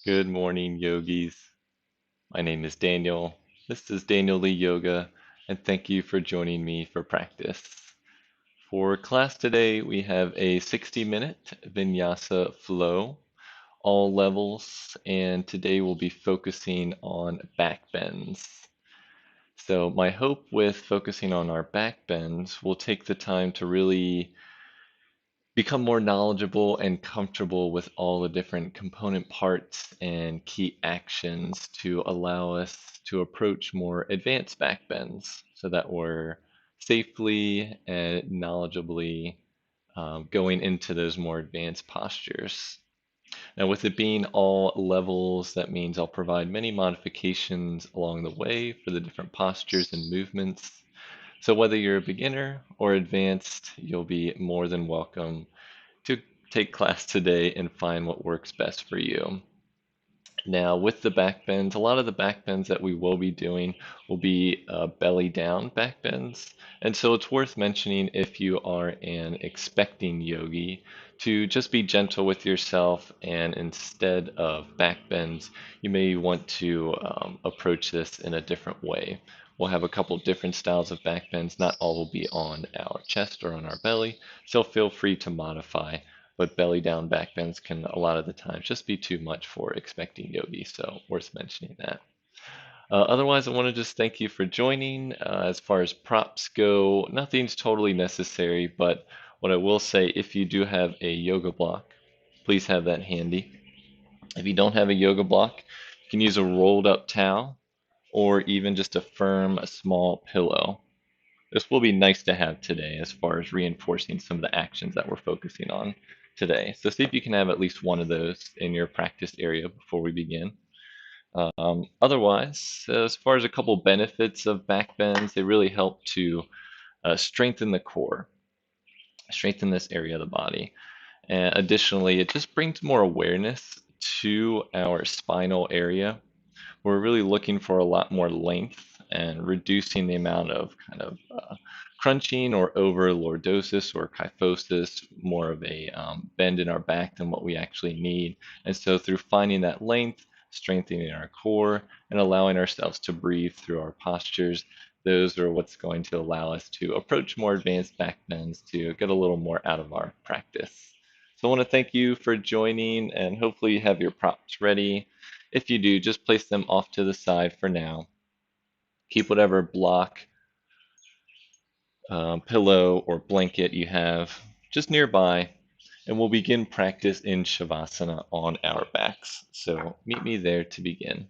Good morning, yogis. My name is Daniel. This is Daniel Lee Yoga, and thank you for joining me for practice. For class today, we have a 60-minute Vinyasa flow, all levels, and today we'll be focusing on back bends. So my hope with focusing on our back bends, we'll take the time to really become more knowledgeable and comfortable with all the different component parts and key actions to allow us to approach more advanced backbends so that we're safely and knowledgeably going into those more advanced postures. Now, with it being all levels, that means I'll provide many modifications along the way for the different postures and movements. So, whether you're a beginner or advanced, you'll be more than welcome to take class today and find what works best for you. Now, with the back bends, a lot of the back bends that we will be doing will be belly down back bends. And so it's worth mentioning if you are an expecting yogi to just be gentle with yourself, and instead of back bends, you may want to approach this in a different way. We'll have a couple different styles of back bends. Not all will be on our chest or on our belly, so feel free to modify, but belly down back bends can a lot of the times just be too much for expecting yogis, so worth mentioning that. Otherwise, I want to just thank you for joining. As far as props go, nothing's totally necessary, but what I will say, if you do have a yoga block, please have that handy. If you don't have a yoga block, you can use a rolled up towel or even just a firm, small pillow. This will be nice to have today as far as reinforcing some of the actions that we're focusing on today. So see if you can have at least one of those in your practice area before we begin. Otherwise, as far as a couple benefits of back bends, they really help to strengthen the core, strengthen this area of the body. And additionally, it just brings more awareness to our spinal area. We're really looking for a lot more length and reducing the amount of kind of crunching or over lordosis or kyphosis, more of a bend in our back than what we actually need. And so through finding that length, strengthening our core, and allowing ourselves to breathe through our postures, those are what's going to allow us to approach more advanced back bends to get a little more out of our practice. So I want to thank you for joining, and hopefully you have your props ready. If you do, just place them off to the side for now. Keep whatever block, pillow, or blanket you have just nearby, and we'll begin practice in Shavasana on our backs. So meet me there to begin.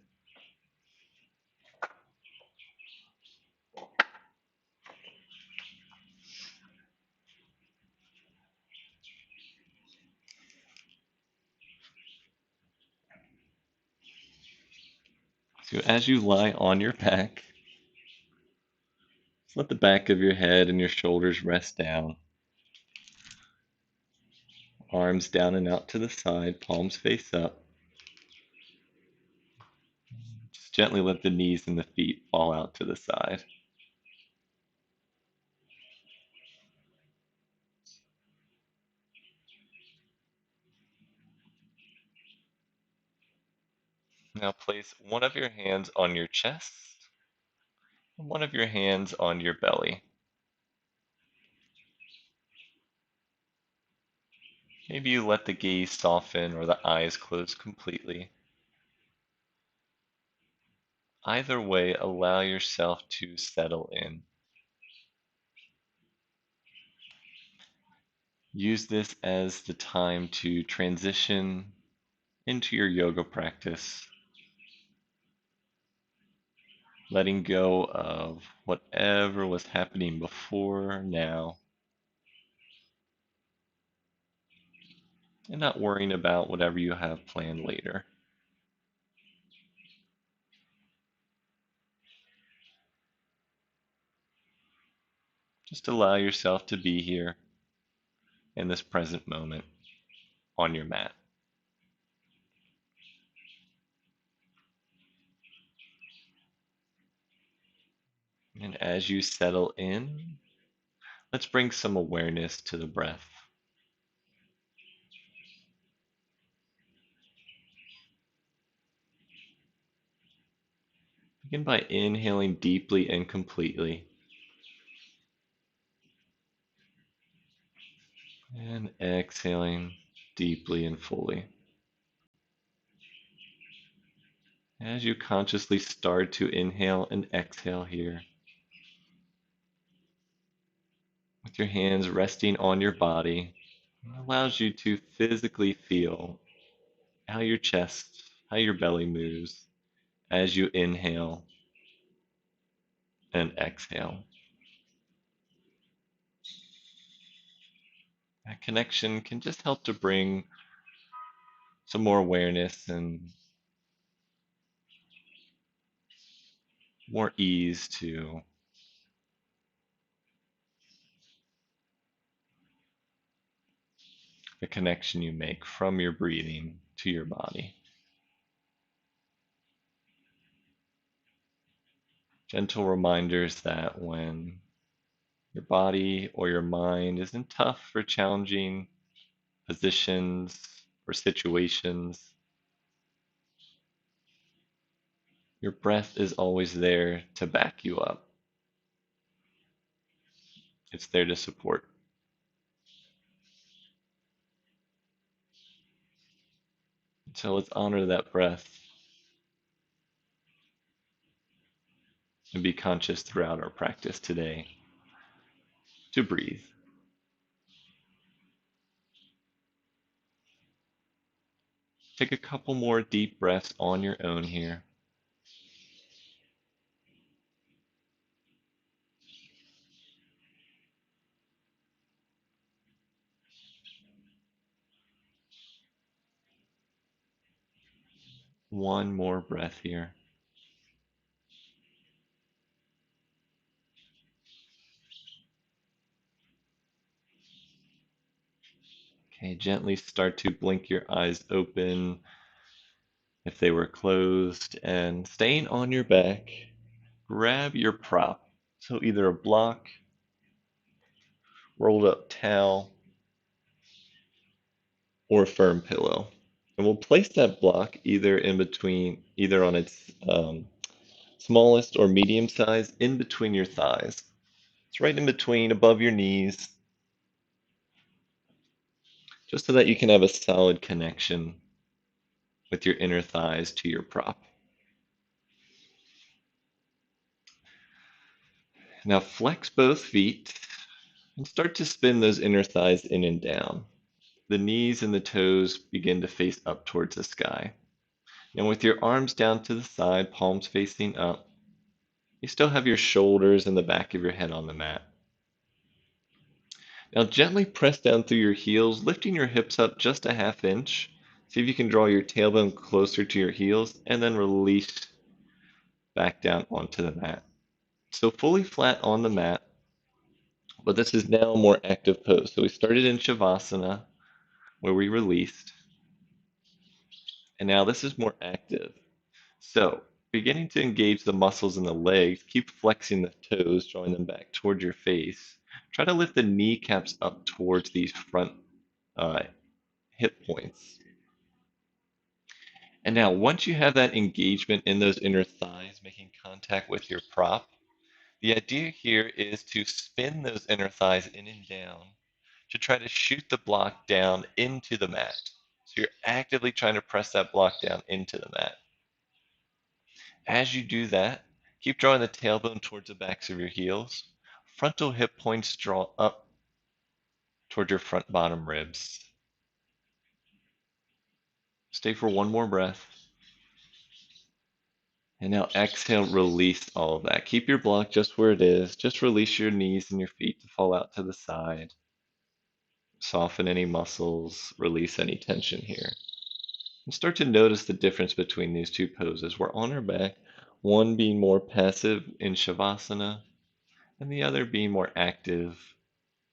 So as you lie on your back, just let the back of your head and your shoulders rest down. Arms down and out to the side, palms face up. Just gently let the knees and the feet fall out to the side. Now place one of your hands on your chest and one of your hands on your belly. Maybe you let the gaze soften or the eyes close completely. Either way, allow yourself to settle in. Use this as the time to transition into your yoga practice, letting go of whatever was happening before now, and not worrying about whatever you have planned later. Just allow yourself to be here in this present moment on your mat. And as you settle in, let's bring some awareness to the breath. Begin by inhaling deeply and completely, and exhaling deeply and fully. As you consciously start to inhale and exhale here, with your hands resting on your body, it allows you to physically feel how your chest, how your belly moves as you inhale and exhale. That connection can just help to bring some more awareness and more ease to the connection you make from your breathing to your body. Gentle reminders that when your body or your mind is in tough or challenging positions or situations, your breath is always there to back you up. It's there to support. So let's honor that breath and be conscious throughout our practice today to breathe. Take a couple more deep breaths on your own here. One more breath here. Okay, gently start to blink your eyes open if they were closed, and staying on your back, grab your prop. So either a block, rolled up towel, or a firm pillow. And we'll place that block either in between, either on its smallest or medium size, in between your thighs. It's right in between, above your knees, just so that you can have a solid connection with your inner thighs to your prop. Now flex both feet and start to spin those inner thighs in and down. The knees and the toes begin to face up towards the sky. And with your arms down to the side, palms facing up, you still have your shoulders and the back of your head on the mat. Now gently press down through your heels, lifting your hips up just a half inch. See if you can draw your tailbone closer to your heels, and then release back down onto the mat. So fully flat on the mat, but this is now a more active pose. So we started in Shavasana, where we released, and now this is more active. So beginning to engage the muscles in the legs, keep flexing the toes, drawing them back towards your face. Try to lift the kneecaps up towards these front uh, hip points. And now, once you have that engagement in those inner thighs, making contact with your prop, the idea here is to spin those inner thighs in and down to try to shoot the block down into the mat. So you're actively trying to press that block down into the mat. As you do that, keep drawing the tailbone towards the backs of your heels. Frontal hip points draw up toward your front bottom ribs. Stay for one more breath. And now exhale, release all of that. Keep your block just where it is. Just release your knees and your feet to fall out to the side. Soften any muscles, release any tension here. And start to notice the difference between these two poses. We're on our back, one being more passive in Shavasana, and the other being more active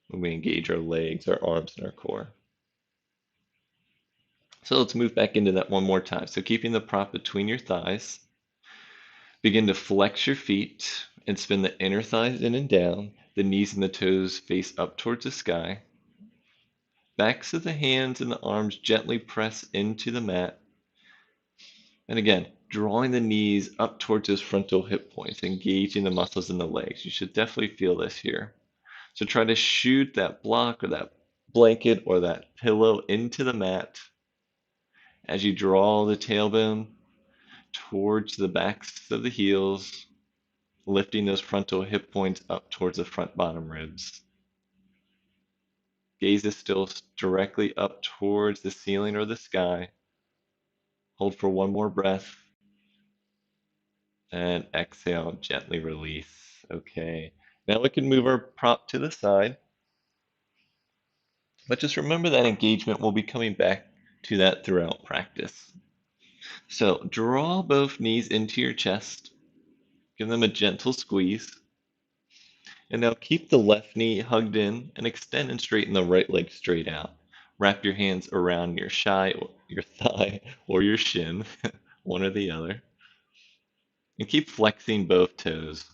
when we engage our legs, our arms, and our core. So let's move back into that one more time. So keeping the prop between your thighs, begin to flex your feet and spin the inner thighs in and down. The knees and the toes face up towards the sky. Backs of the hands and the arms gently press into the mat. And again, drawing the knees up towards those frontal hip points, engaging the muscles in the legs. You should definitely feel this here. So try to shoot that block or that blanket or that pillow into the mat as you draw the tailbone towards the backs of the heels, lifting those frontal hip points up towards the front bottom ribs. Gaze is still directly up towards the ceiling or the sky. Hold for one more breath. And exhale, gently release. Okay. Now we can move our prop to the side. But just remember that engagement. We'll be coming back to that throughout practice. So draw both knees into your chest. Give them a gentle squeeze. And now keep the left knee hugged in and extend and straighten the right leg straight out. Wrap your hands around your your thigh, or your shin, one or the other. And keep flexing both toes.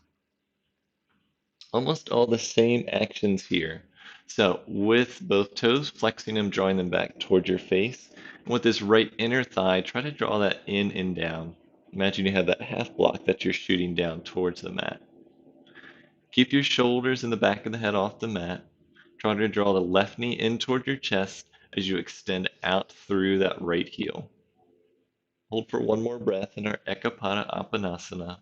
Almost all the same actions here. So with both toes, flexing them, drawing them back towards your face. And with this right inner thigh, try to draw that in and down. Imagine you have that half block that you're shooting down towards the mat. Keep your shoulders and the back of the head off the mat. Try to draw the left knee in toward your chest as you extend out through that right heel. Hold for one more breath in our Ekapada Apanasana.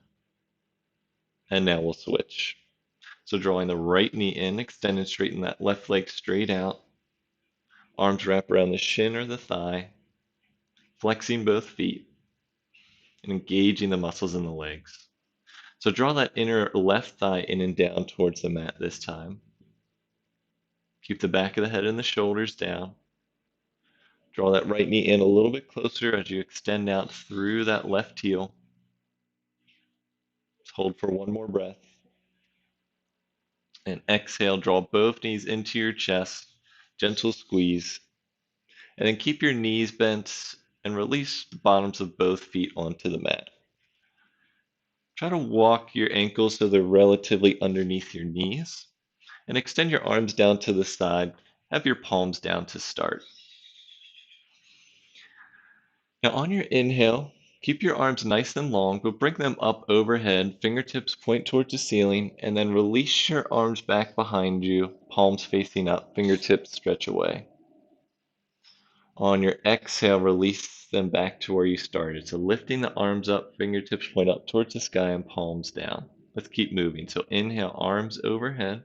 And now we'll switch. So drawing the right knee in, extend and straighten that left leg straight out. Arms wrap around the shin or the thigh. Flexing both feet and engaging the muscles in the legs. So draw that inner left thigh in and down towards the mat this time. Keep the back of the head and the shoulders down. Draw that right knee in a little bit closer as you extend out through that left heel. Hold for one more breath. And exhale, draw both knees into your chest. Gentle squeeze. And then keep your knees bent and release the bottoms of both feet onto the mat. Try to walk your ankles so they're relatively underneath your knees. And extend your arms down to the side. Have your palms down to start. Now on your inhale, keep your arms nice and long, but bring them up overhead, fingertips point towards the ceiling, and then release your arms back behind you, palms facing up, fingertips stretch away. On your exhale, release them back to where you started. So lifting the arms up, fingertips point up towards the sky and palms down. Let's keep moving. So inhale, arms overhead.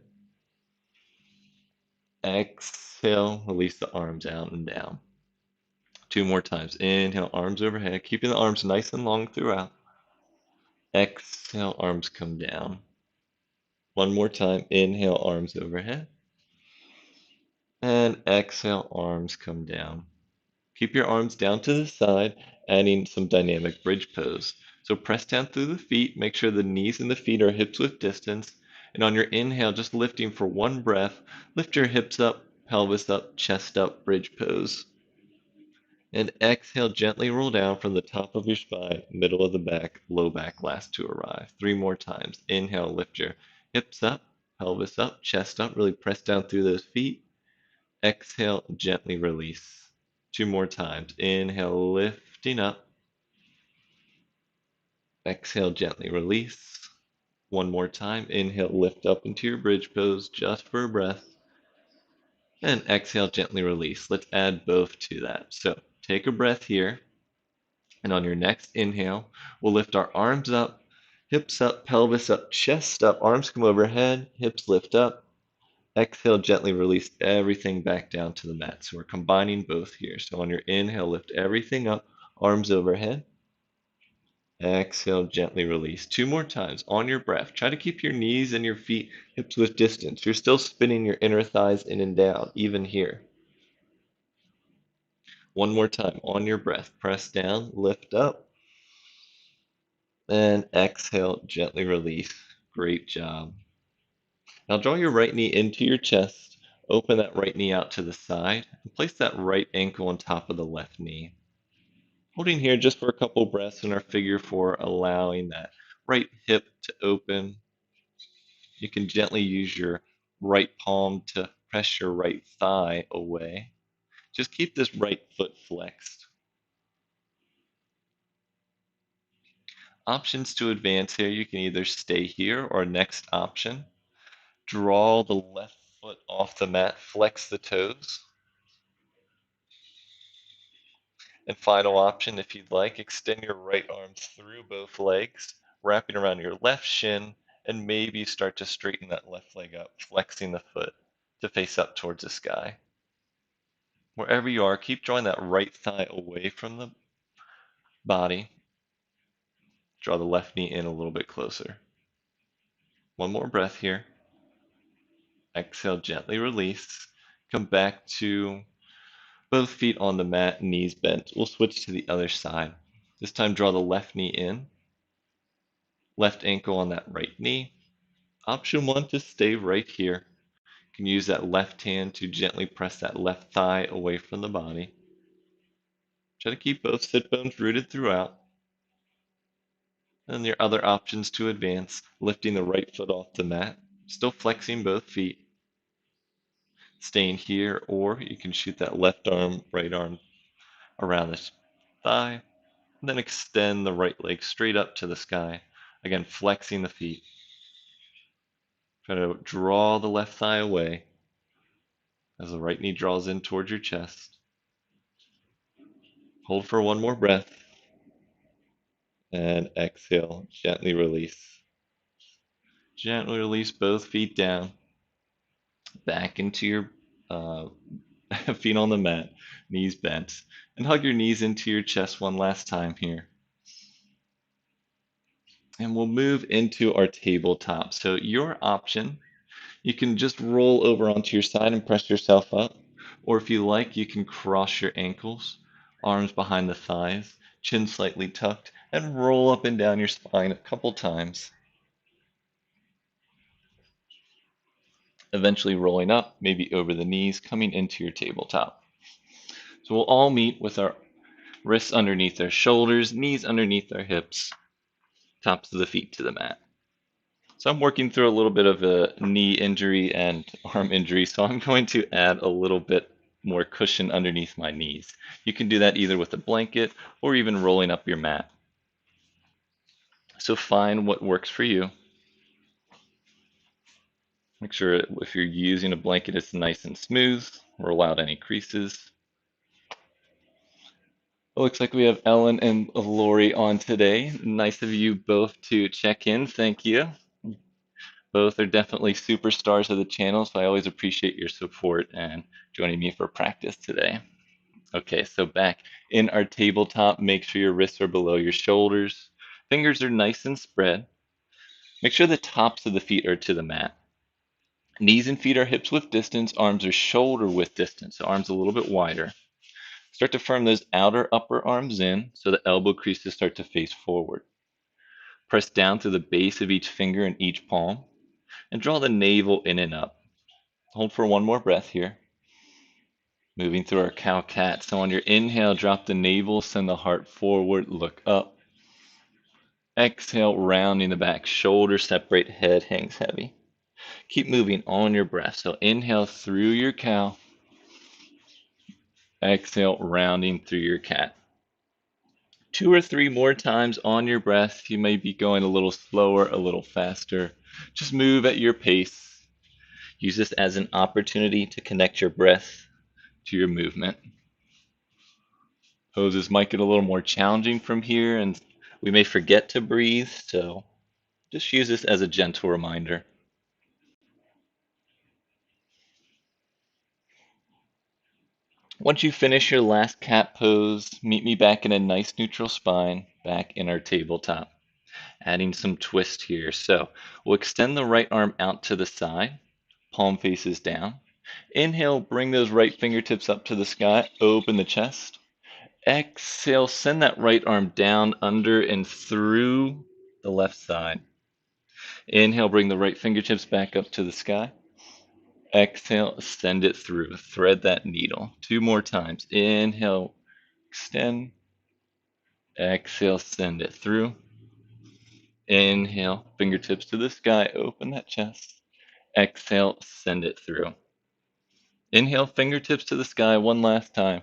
Exhale, release the arms out and down. Two more times. Inhale, arms overhead, keeping the arms nice and long throughout. Exhale, arms come down. One more time. Inhale, arms overhead. And exhale, arms come down. Keep your arms down to the side, adding some dynamic bridge pose. So press down through the feet, make sure the knees and the feet are hips width distance. And on your inhale, just lifting for one breath, lift your hips up, pelvis up, chest up, bridge pose. And exhale, gently roll down from the top of your spine, middle of the back, low back last to arrive. Three more times. Inhale, lift your hips up, pelvis up, chest up, really press down through those feet. Exhale, gently release. Two more times. Inhale, lifting up. Exhale, gently release. One more time. Inhale, lift up into your bridge pose just for a breath. And exhale, gently release. Let's add both to that. So take a breath here. And on your next inhale, we'll lift our arms up, hips up, pelvis up, chest up, arms come overhead, hips lift up. Exhale, gently release everything back down to the mat. So we're combining both here. So on your inhale, lift everything up, arms overhead. Exhale, gently release. Two more times on your breath. Try to keep your knees and your feet hips width distance. You're still spinning your inner thighs in and down, even here. One more time on your breath. Press down, lift up, and exhale, gently release. Great job. Now draw your right knee into your chest. Open that right knee out to the side and place that right ankle on top of the left knee. Holding here just for a couple breaths in our figure four, allowing that right hip to open. You can gently use your right palm to press your right thigh away. Just keep this right foot flexed. Options to advance here, you can either stay here or next option. Draw the left foot off the mat, flex the toes. And final option, if you'd like, extend your right arm through both legs, wrapping around your left shin, and maybe start to straighten that left leg up, flexing the foot to face up towards the sky. Wherever you are, keep drawing that right thigh away from the body. Draw the left knee in a little bit closer. One more breath here. Exhale, gently release. Come back to both feet on the mat, knees bent. We'll switch to the other side. This time, draw the left knee in, left ankle on that right knee. Option one, to stay right here. You can use that left hand to gently press that left thigh away from the body. Try to keep both sit bones rooted throughout. And your other options to advance, lifting the right foot off the mat, still flexing both feet. Staying here, or you can shoot that left arm, right arm around the thigh, and then extend the right leg straight up to the sky. Again, flexing the feet. Try to draw the left thigh away as the right knee draws in towards your chest. Hold for one more breath. And exhale, gently release. Gently release both feet down. Back into your feet on the mat, knees bent. And hug your knees into your chest one last time here. And we'll move into our tabletop. So your option, you can just roll over onto your side and press yourself up. Or if you like, you can cross your ankles, arms behind the thighs, chin slightly tucked, and roll up and down your spine a couple times. Eventually rolling up, maybe over the knees, coming into your tabletop. So we'll all meet with our wrists underneath our shoulders, knees underneath our hips, tops of the feet to the mat. So I'm working through a little bit of a knee injury and arm injury, so I'm going to add a little bit more cushion underneath my knees. You can do that either with a blanket or even rolling up your mat. So find what works for you. Make sure if you're using a blanket, it's nice and smooth. Roll out any creases. It looks like we have Ellen and Lori on today. Nice of you both to check in. Thank you. Both are definitely superstars of the channel, so I always appreciate your support and joining me for practice today. Okay, so back in our tabletop, make sure your wrists are below your shoulders. Fingers are nice and spread. Make sure the tops of the feet are to the mat. Knees and feet are hips width distance. Arms are shoulder width distance, so arms a little bit wider. Start to firm those outer upper arms in so the elbow creases start to face forward. Press down through the base of each finger and each palm, and draw the navel in and up. Hold for one more breath here. Moving through our cow-cat. So on your inhale, drop the navel, send the heart forward, look up. Exhale, rounding the back, shoulders separate, head hangs heavy. Keep moving on your breath. So inhale through your cow. Exhale, rounding through your cat. 2 or 3 more times on your breath. You may be going a little slower, a little faster. Just move at your pace. Use this as an opportunity to connect your breath to your movement. Poses might get a little more challenging from here, and we may forget to breathe, so just use this as a gentle reminder. Once you finish your last cat pose, meet me back in a nice neutral spine, back in our tabletop. Adding some twist here. So we'll extend the right arm out to the side, palm faces down. Inhale, bring those right fingertips up to the sky, open the chest. Exhale, send that right arm down, under, and through the left side. Inhale, bring the right fingertips back up to the sky. Exhale, send it through. Thread that needle. 2 more times. Inhale, extend. Exhale, send it through. Inhale, fingertips to the sky, open that chest. Exhale, send it through. Inhale, fingertips to the sky one last time.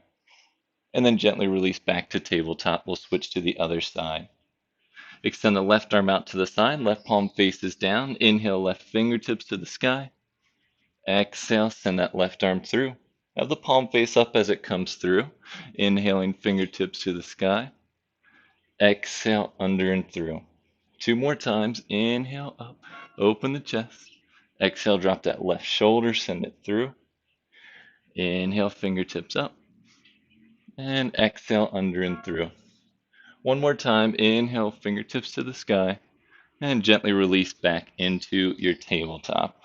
And then gently release back to tabletop. We'll switch to the other side. Extend the left arm out to the side, left palm faces down. Inhale, left fingertips to the sky. Exhale, send that left arm through. Have the palm face up as it comes through. Inhaling, fingertips to the sky. Exhale, under and through. Two more times. Inhale, up, open the chest. Exhale, drop that left shoulder, send it through. Inhale, fingertips up. And exhale, under and through. One more time. Inhale, fingertips to the sky. And gently release back into your tabletop.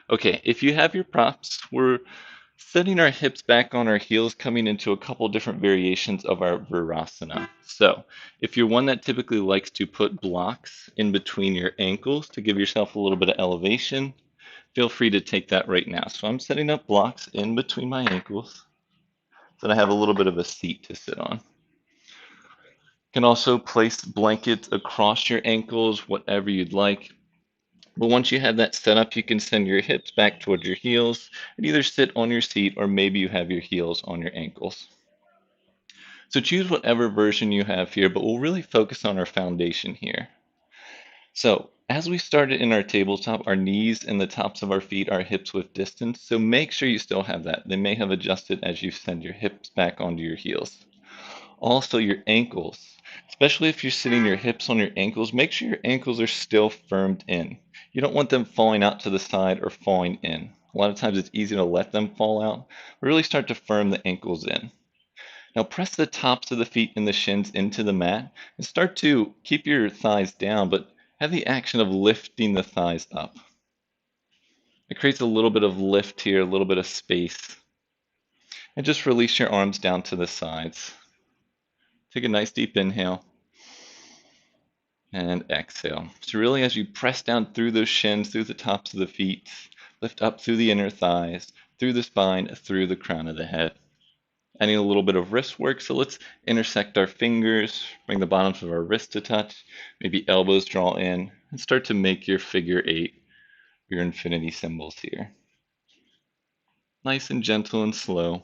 Okay, if you have your props, we're setting our hips back on our heels, coming into a couple different variations of our Virasana. So, if you're one that typically likes to put blocks in between your ankles to give yourself a little bit of elevation, feel free to take that right now. So I'm setting up blocks in between my ankles so that I have a little bit of a seat to sit on. You can also place blankets across your ankles, whatever you'd like. But once you have that set up, you can send your hips back towards your heels and either sit on your seat or maybe you have your heels on your ankles. So choose whatever version you have here, but we'll really focus on our foundation here. So as we started in our tabletop, our knees and the tops of our feet are hips width distance. So make sure you still have that. They may have adjusted as you send your hips back onto your heels. Also your ankles, especially if you're sitting your hips on your ankles, make sure your ankles are still firmed in. You don't want them falling out to the side or falling in. A lot of times it's easy to let them fall out. Really start to firm the ankles in. Now press the tops of the feet and the shins into the mat and start to keep your thighs down, but have the action of lifting the thighs up. It creates a little bit of lift here, a little bit of space. And just release your arms down to the sides. Take a nice deep inhale and exhale. So really as you press down through those shins, through the tops of the feet, lift up through the inner thighs, through the spine, through the crown of the head. Adding a little bit of wrist work, so let's intersect our fingers, bring the bottoms of our wrists to touch, maybe elbows draw in, and start to make your figure eight, your infinity symbols here. Nice and gentle and slow.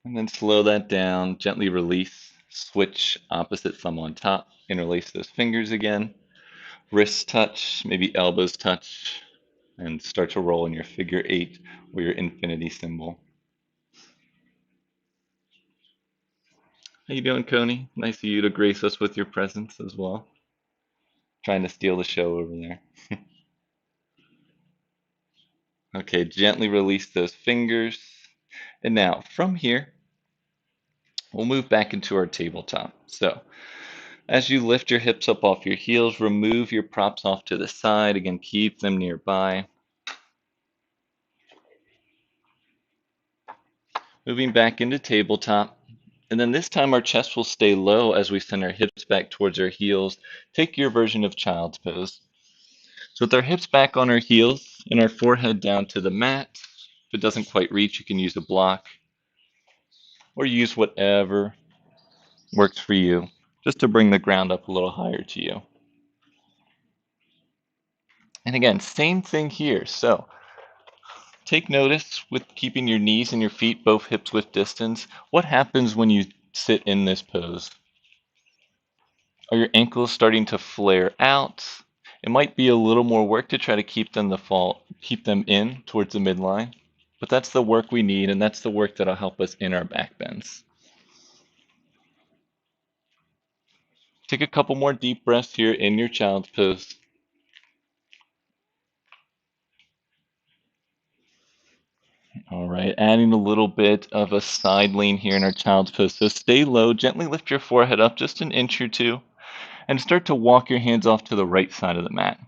And then slow that down, gently release, switch opposite thumb on top, interlace those fingers again, wrists touch, maybe elbows touch, and start to roll in your figure eight or your infinity symbol. How you doing, Coney? Nice of you to grace us with your presence as well. Trying to steal the show over there. Okay, gently release those fingers. And now, from here, we'll move back into our tabletop. So, as you lift your hips up off your heels, remove your props off to the side. Again, keep them nearby. Moving back into tabletop. And then this time our chest will stay low as we send our hips back towards our heels. Take your version of child's pose. So with our hips back on our heels and our forehead down to the mat, if it doesn't quite reach, you can use a block or use whatever works for you, just to bring the ground up a little higher to you. And again, same thing here. So take notice with keeping your knees and your feet both hips width distance. What happens when you sit in this pose? Are your ankles starting to flare out? It might be a little more work to try to keep them in towards the midline, but that's the work we need, and that's the work that'll help us in our back bends. Take a couple more deep breaths here in your child's pose. All right, adding a little bit of a side lean here in our child's pose. So stay low, gently lift your forehead up just an inch or two, and start to walk your hands off to the right side of the mat.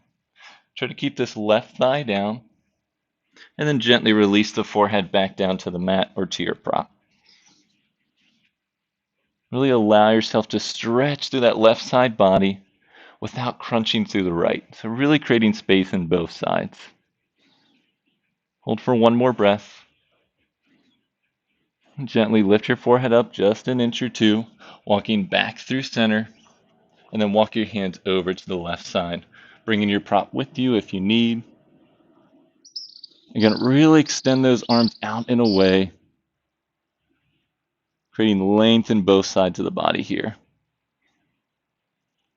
Try to keep this left thigh down, and then gently release the forehead back down to the mat or to your prop. Really allow yourself to stretch through that left side body without crunching through the right. So really creating space in both sides. Hold for one more breath. Gently lift your forehead up just an inch or two, walking back through center, and then walk your hands over to the left side, bringing your prop with you if you need. Again, really extend those arms out and away. creating length in both sides of the body here.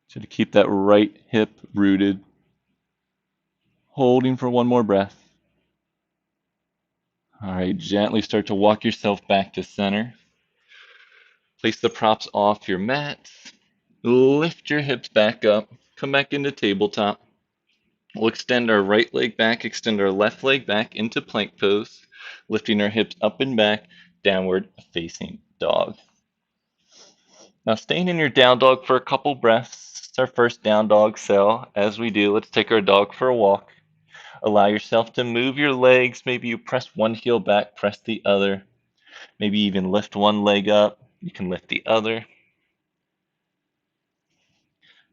So to keep that right hip rooted, holding for one more breath. All right, gently start to walk yourself back to center. Place the props off your mat. Lift your hips back up. Come back into tabletop. We'll extend our right leg back, extend our left leg back into plank pose, lifting our hips up and back, downward facing dog. Now staying in your down dog for a couple breaths. It's our first down dog cell. As we do, let's take our dog for a walk. Allow yourself to move your legs. Maybe you press one heel back, press the other. Maybe even lift one leg up. You can lift the other.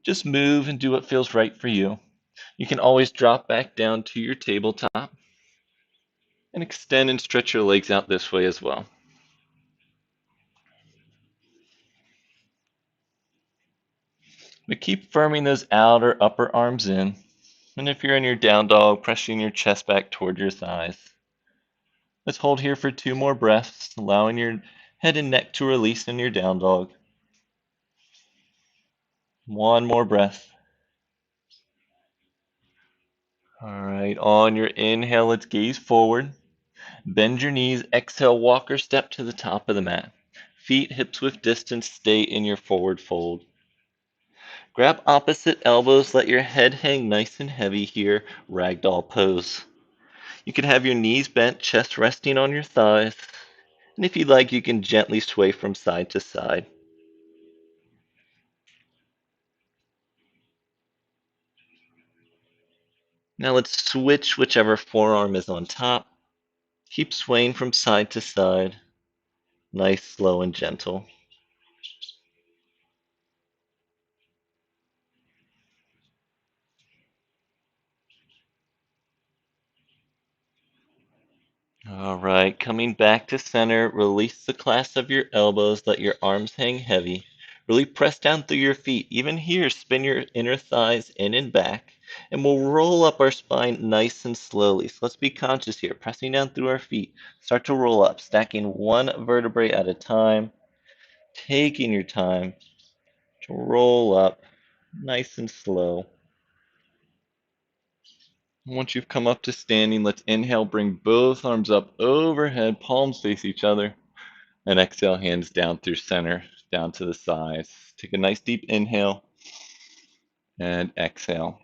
Just move and do what feels right for you. You can always drop back down to your tabletop and extend and stretch your legs out this way as well. But keep firming those outer upper arms in. And if you're in your down dog, pressing your chest back toward your thighs. Let's hold here for 2 more breaths, allowing your head and neck to release in your down dog. 1 more breath. All right, on your inhale, let's gaze forward. Bend your knees, exhale, walk or step to the top of the mat. Feet hips width distance, stay in your forward fold. Grab opposite elbows, let your head hang nice and heavy here, ragdoll pose. You can have your knees bent, chest resting on your thighs. And if you'd like, you can gently sway from side to side. Now let's switch whichever forearm is on top. Keep swaying from side to side. Nice, slow, and gentle. All right, coming back to center, release the clasp of your elbows, let your arms hang heavy. Really press down through your feet. Even here, spin your inner thighs in and back, and we'll roll up our spine nice and slowly. So let's be conscious here, pressing down through our feet. Start to roll up, stacking one vertebrae at a time, taking your time to roll up nice and slow. Once you've come up to standing, let's inhale, bring both arms up overhead, palms face each other. And exhale, hands down through center, down to the sides. Take a nice deep inhale and exhale.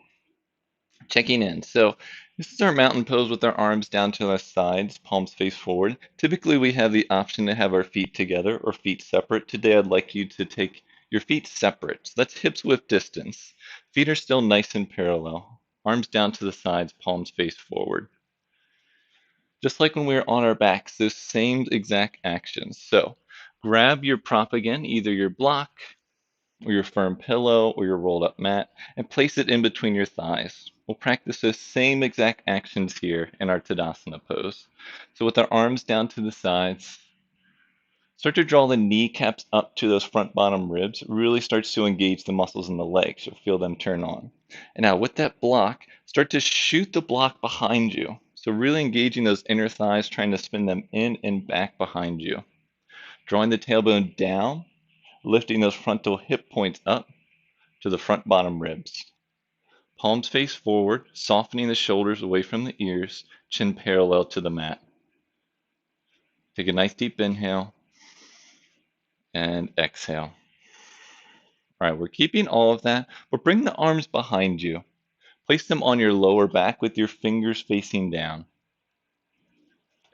Checking in. So this is our mountain pose with our arms down to our sides, palms face forward. Typically, we have the option to have our feet together or feet separate. Today, I'd like you to take your feet separate. So that's hips width distance. Feet are still nice and parallel. Arms down to the sides, palms face forward. Just like when we were on our backs, those same exact actions. So grab your prop again, either your block or your firm pillow or your rolled up mat, and place it in between your thighs. We'll practice those same exact actions here in our Tadasana pose. So with our arms down to the sides, start to draw the kneecaps up to those front bottom ribs. It really starts to engage the muscles in the legs. You'll feel them turn on. And now with that block, start to shoot the block behind you. So really engaging those inner thighs, trying to spin them in and back behind you. Drawing the tailbone down, lifting those frontal hip points up to the front bottom ribs. Palms face forward, softening the shoulders away from the ears, chin parallel to the mat. Take a nice deep inhale and exhale. All right, we're keeping all of that, but bring the arms behind you. Place them on your lower back with your fingers facing down.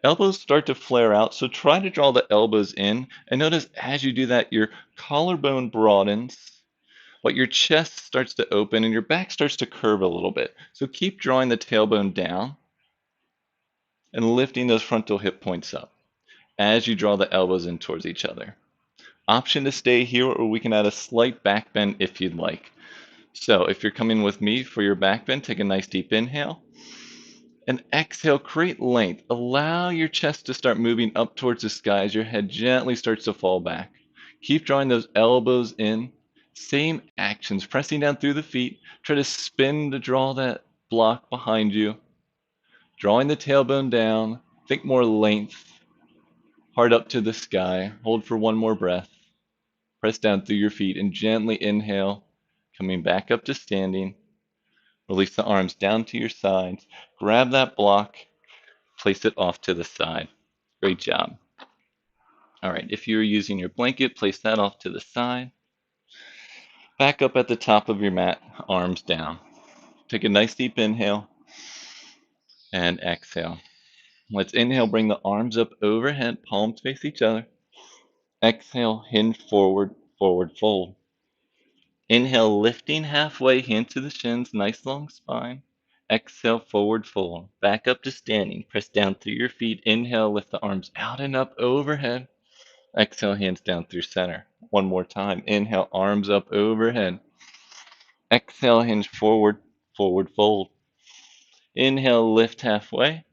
Elbows start to flare out, so try to draw the elbows in. And notice as you do that, your collarbone broadens, but your chest starts to open and your back starts to curve a little bit. So keep drawing the tailbone down and lifting those frontal hip points up as you draw the elbows in towards each other. Option to stay here, or we can add a slight back bend if you'd like. So if you're coming with me for your back bend, take a nice deep inhale. And exhale, create length. Allow your chest to start moving up towards the sky as your head gently starts to fall back. Keep drawing those elbows in. Same actions, pressing down through the feet. Try to spin to draw that block behind you. Drawing the tailbone down. Think more length. Heart up to the sky. Hold for one more breath. Press down through your feet and gently inhale, coming back up to standing. Release the arms down to your sides. Grab that block, place it off to the side. Great job. All right, if you're using your blanket, place that off to the side. Back up at the top of your mat, arms down. Take a nice deep inhale and exhale. Let's inhale, bring the arms up overhead, palms face each other. Exhale, hinge forward, forward fold. Inhale, lifting halfway, hands to the shins, nice long spine. Exhale, forward fold. Back up to standing. Press down through your feet. Inhale, lift the arms out and up overhead. Exhale, hands down through center. One more time. Inhale, arms up overhead. Exhale, hinge forward, forward fold. Inhale, lift halfway.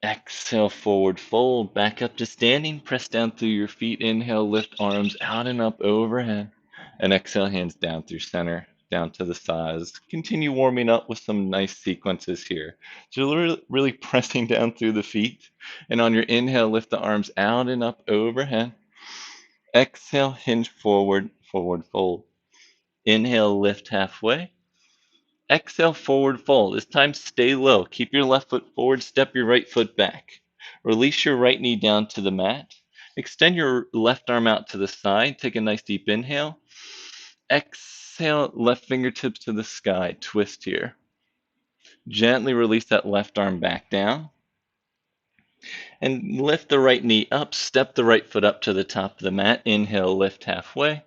Exhale, forward fold. Back up to standing. Press down through your feet. Inhale, lift arms out and up overhead. And exhale, hands down through center, down to the sides. Continue warming up with some nice sequences here. So you're really pressing down through the feet. And on your inhale, lift the arms out and up overhead. Exhale, hinge forward, forward fold. Inhale, lift halfway. Exhale, forward fold. This time, stay low. Keep your left foot forward, step your right foot back. Release your right knee down to the mat. Extend your left arm out to the side. Take a nice deep inhale. Exhale, left fingertips to the sky. Twist here. Gently release that left arm back down. And lift the right knee up. Step the right foot up to the top of the mat. Inhale, lift halfway.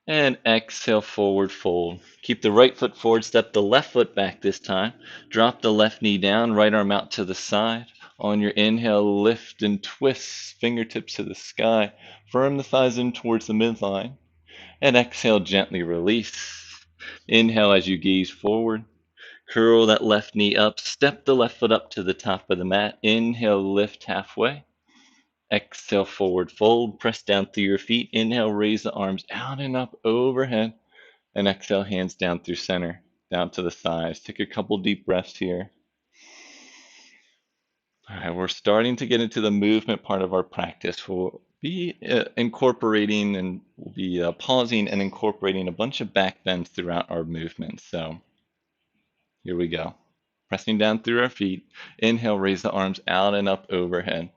And exhale, forward fold. Keep the right foot forward, step the left foot back this time. Drop the left knee down, right arm out to the side. On your inhale, lift and twist, fingertips to the sky. Firm the thighs in towards the midline. And exhale, gently release. Inhale as you gaze forward. Curl that left knee up, step the left foot up to the top of the mat. Inhale, lift halfway. Exhale, forward fold. Press down through your feet. Inhale, raise the arms out and up overhead. And exhale, hands down through center, down to the sides. Take a couple deep breaths here. All right, we're starting to get into the movement part of our practice. We'll be incorporating and we'll be pausing and incorporating a bunch of back bends throughout our movement. So here we go. Pressing down through our feet. Inhale, raise the arms out and up overhead.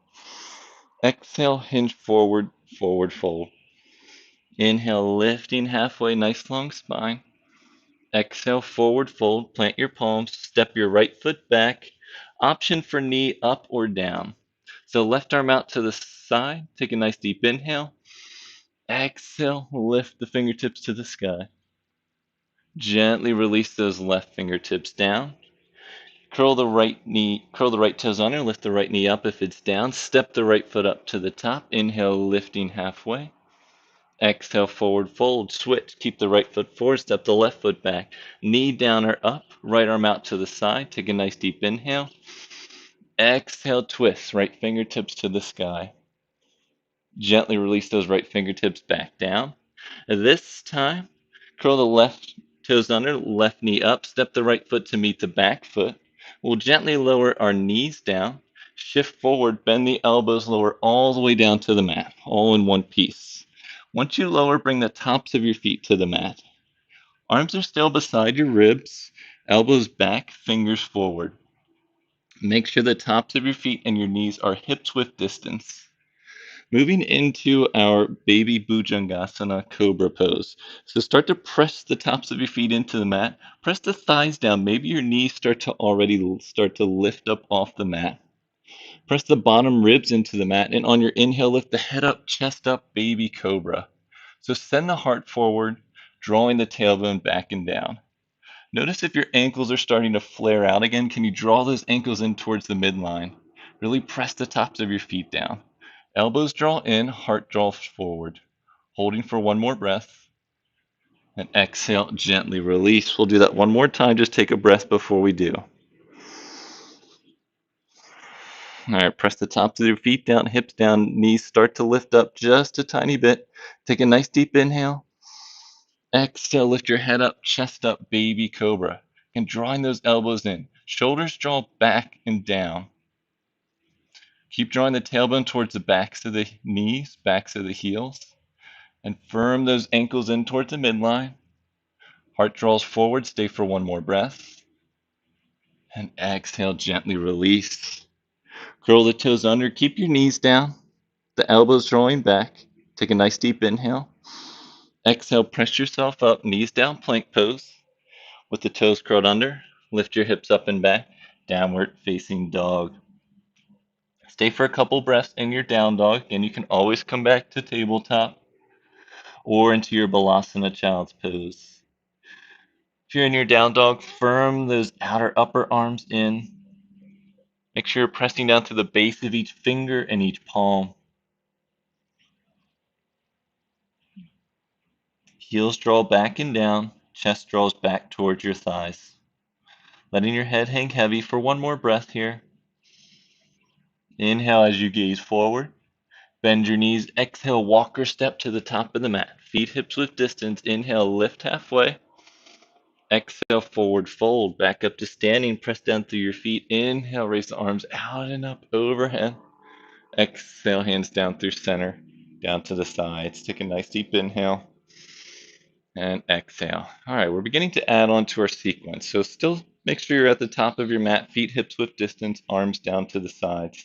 Exhale, hinge forward, forward fold. Inhale, lifting halfway, nice long spine. Exhale, forward fold, plant your palms, step your right foot back. Option for knee up or down. So left arm out to the side, take a nice deep inhale. Exhale, lift the fingertips to the sky. Gently release those left fingertips down. Curl the right toes under, lift the right knee up if it's down. Step the right foot up to the top. Inhale, lifting halfway. Exhale, forward fold, switch. Keep the right foot forward, step the left foot back. Knee down or up, right arm out to the side. Take a nice deep inhale. Exhale, twist, right fingertips to the sky. Gently release those right fingertips back down. This time, curl the left toes under, left knee up, step the right foot to meet the back foot. We'll gently lower our knees down, shift forward, bend the elbows, lower all the way down to the mat, all in one piece. Once you lower, bring the tops of your feet to the mat. Arms are still beside your ribs, elbows back, fingers forward. Make sure the tops of your feet and your knees are hips width distance. Moving into our baby Bhujangasana Cobra pose. So start to press the tops of your feet into the mat. Press the thighs down. Maybe your knees start to lift up off the mat. Press the bottom ribs into the mat, and on your inhale, lift the head up, chest up, baby cobra. So send the heart forward, drawing the tailbone back and down. Notice if your ankles are starting to flare out again, can you draw those ankles in towards the midline? Really press the tops of your feet down. Elbows draw in, heart draws forward. Holding for one more breath. And exhale, gently release. We'll do that one more time. Just take a breath before we do. All right, press the tops of your feet down, hips down, knees start to lift up just a tiny bit. Take a nice deep inhale. Exhale, lift your head up, chest up, baby cobra. And drawing those elbows in. Shoulders draw back and down. Keep drawing the tailbone towards the backs of the knees, backs of the heels, and firm those ankles in towards the midline. Heart draws forward, stay for one more breath. And exhale, gently release. Curl the toes under, keep your knees down, the elbows drawing back. Take a nice deep inhale. Exhale, press yourself up, knees down, plank pose. With the toes curled under, lift your hips up and back, downward facing dog. Stay for a couple breaths in your down dog, and you can always come back to tabletop or into your balasana child's pose. If you're in your down dog, firm those outer upper arms in. Make sure you're pressing down to the base of each finger and each palm. Heels draw back and down, chest draws back towards your thighs. Letting your head hang heavy for one more breath here. Inhale as you gaze forward. Bend your knees. Exhale, walk or step to the top of the mat. Feet hips width distance. Inhale, lift halfway. Exhale, forward fold. Back up to standing. Press down through your feet. Inhale, raise the arms out and up overhead. Exhale, hands down through center, down to the sides. Take a nice deep inhale. And exhale. All right, we're beginning to add on to our sequence. So still make sure you're at the top of your mat, feet hips width distance, arms down to the sides.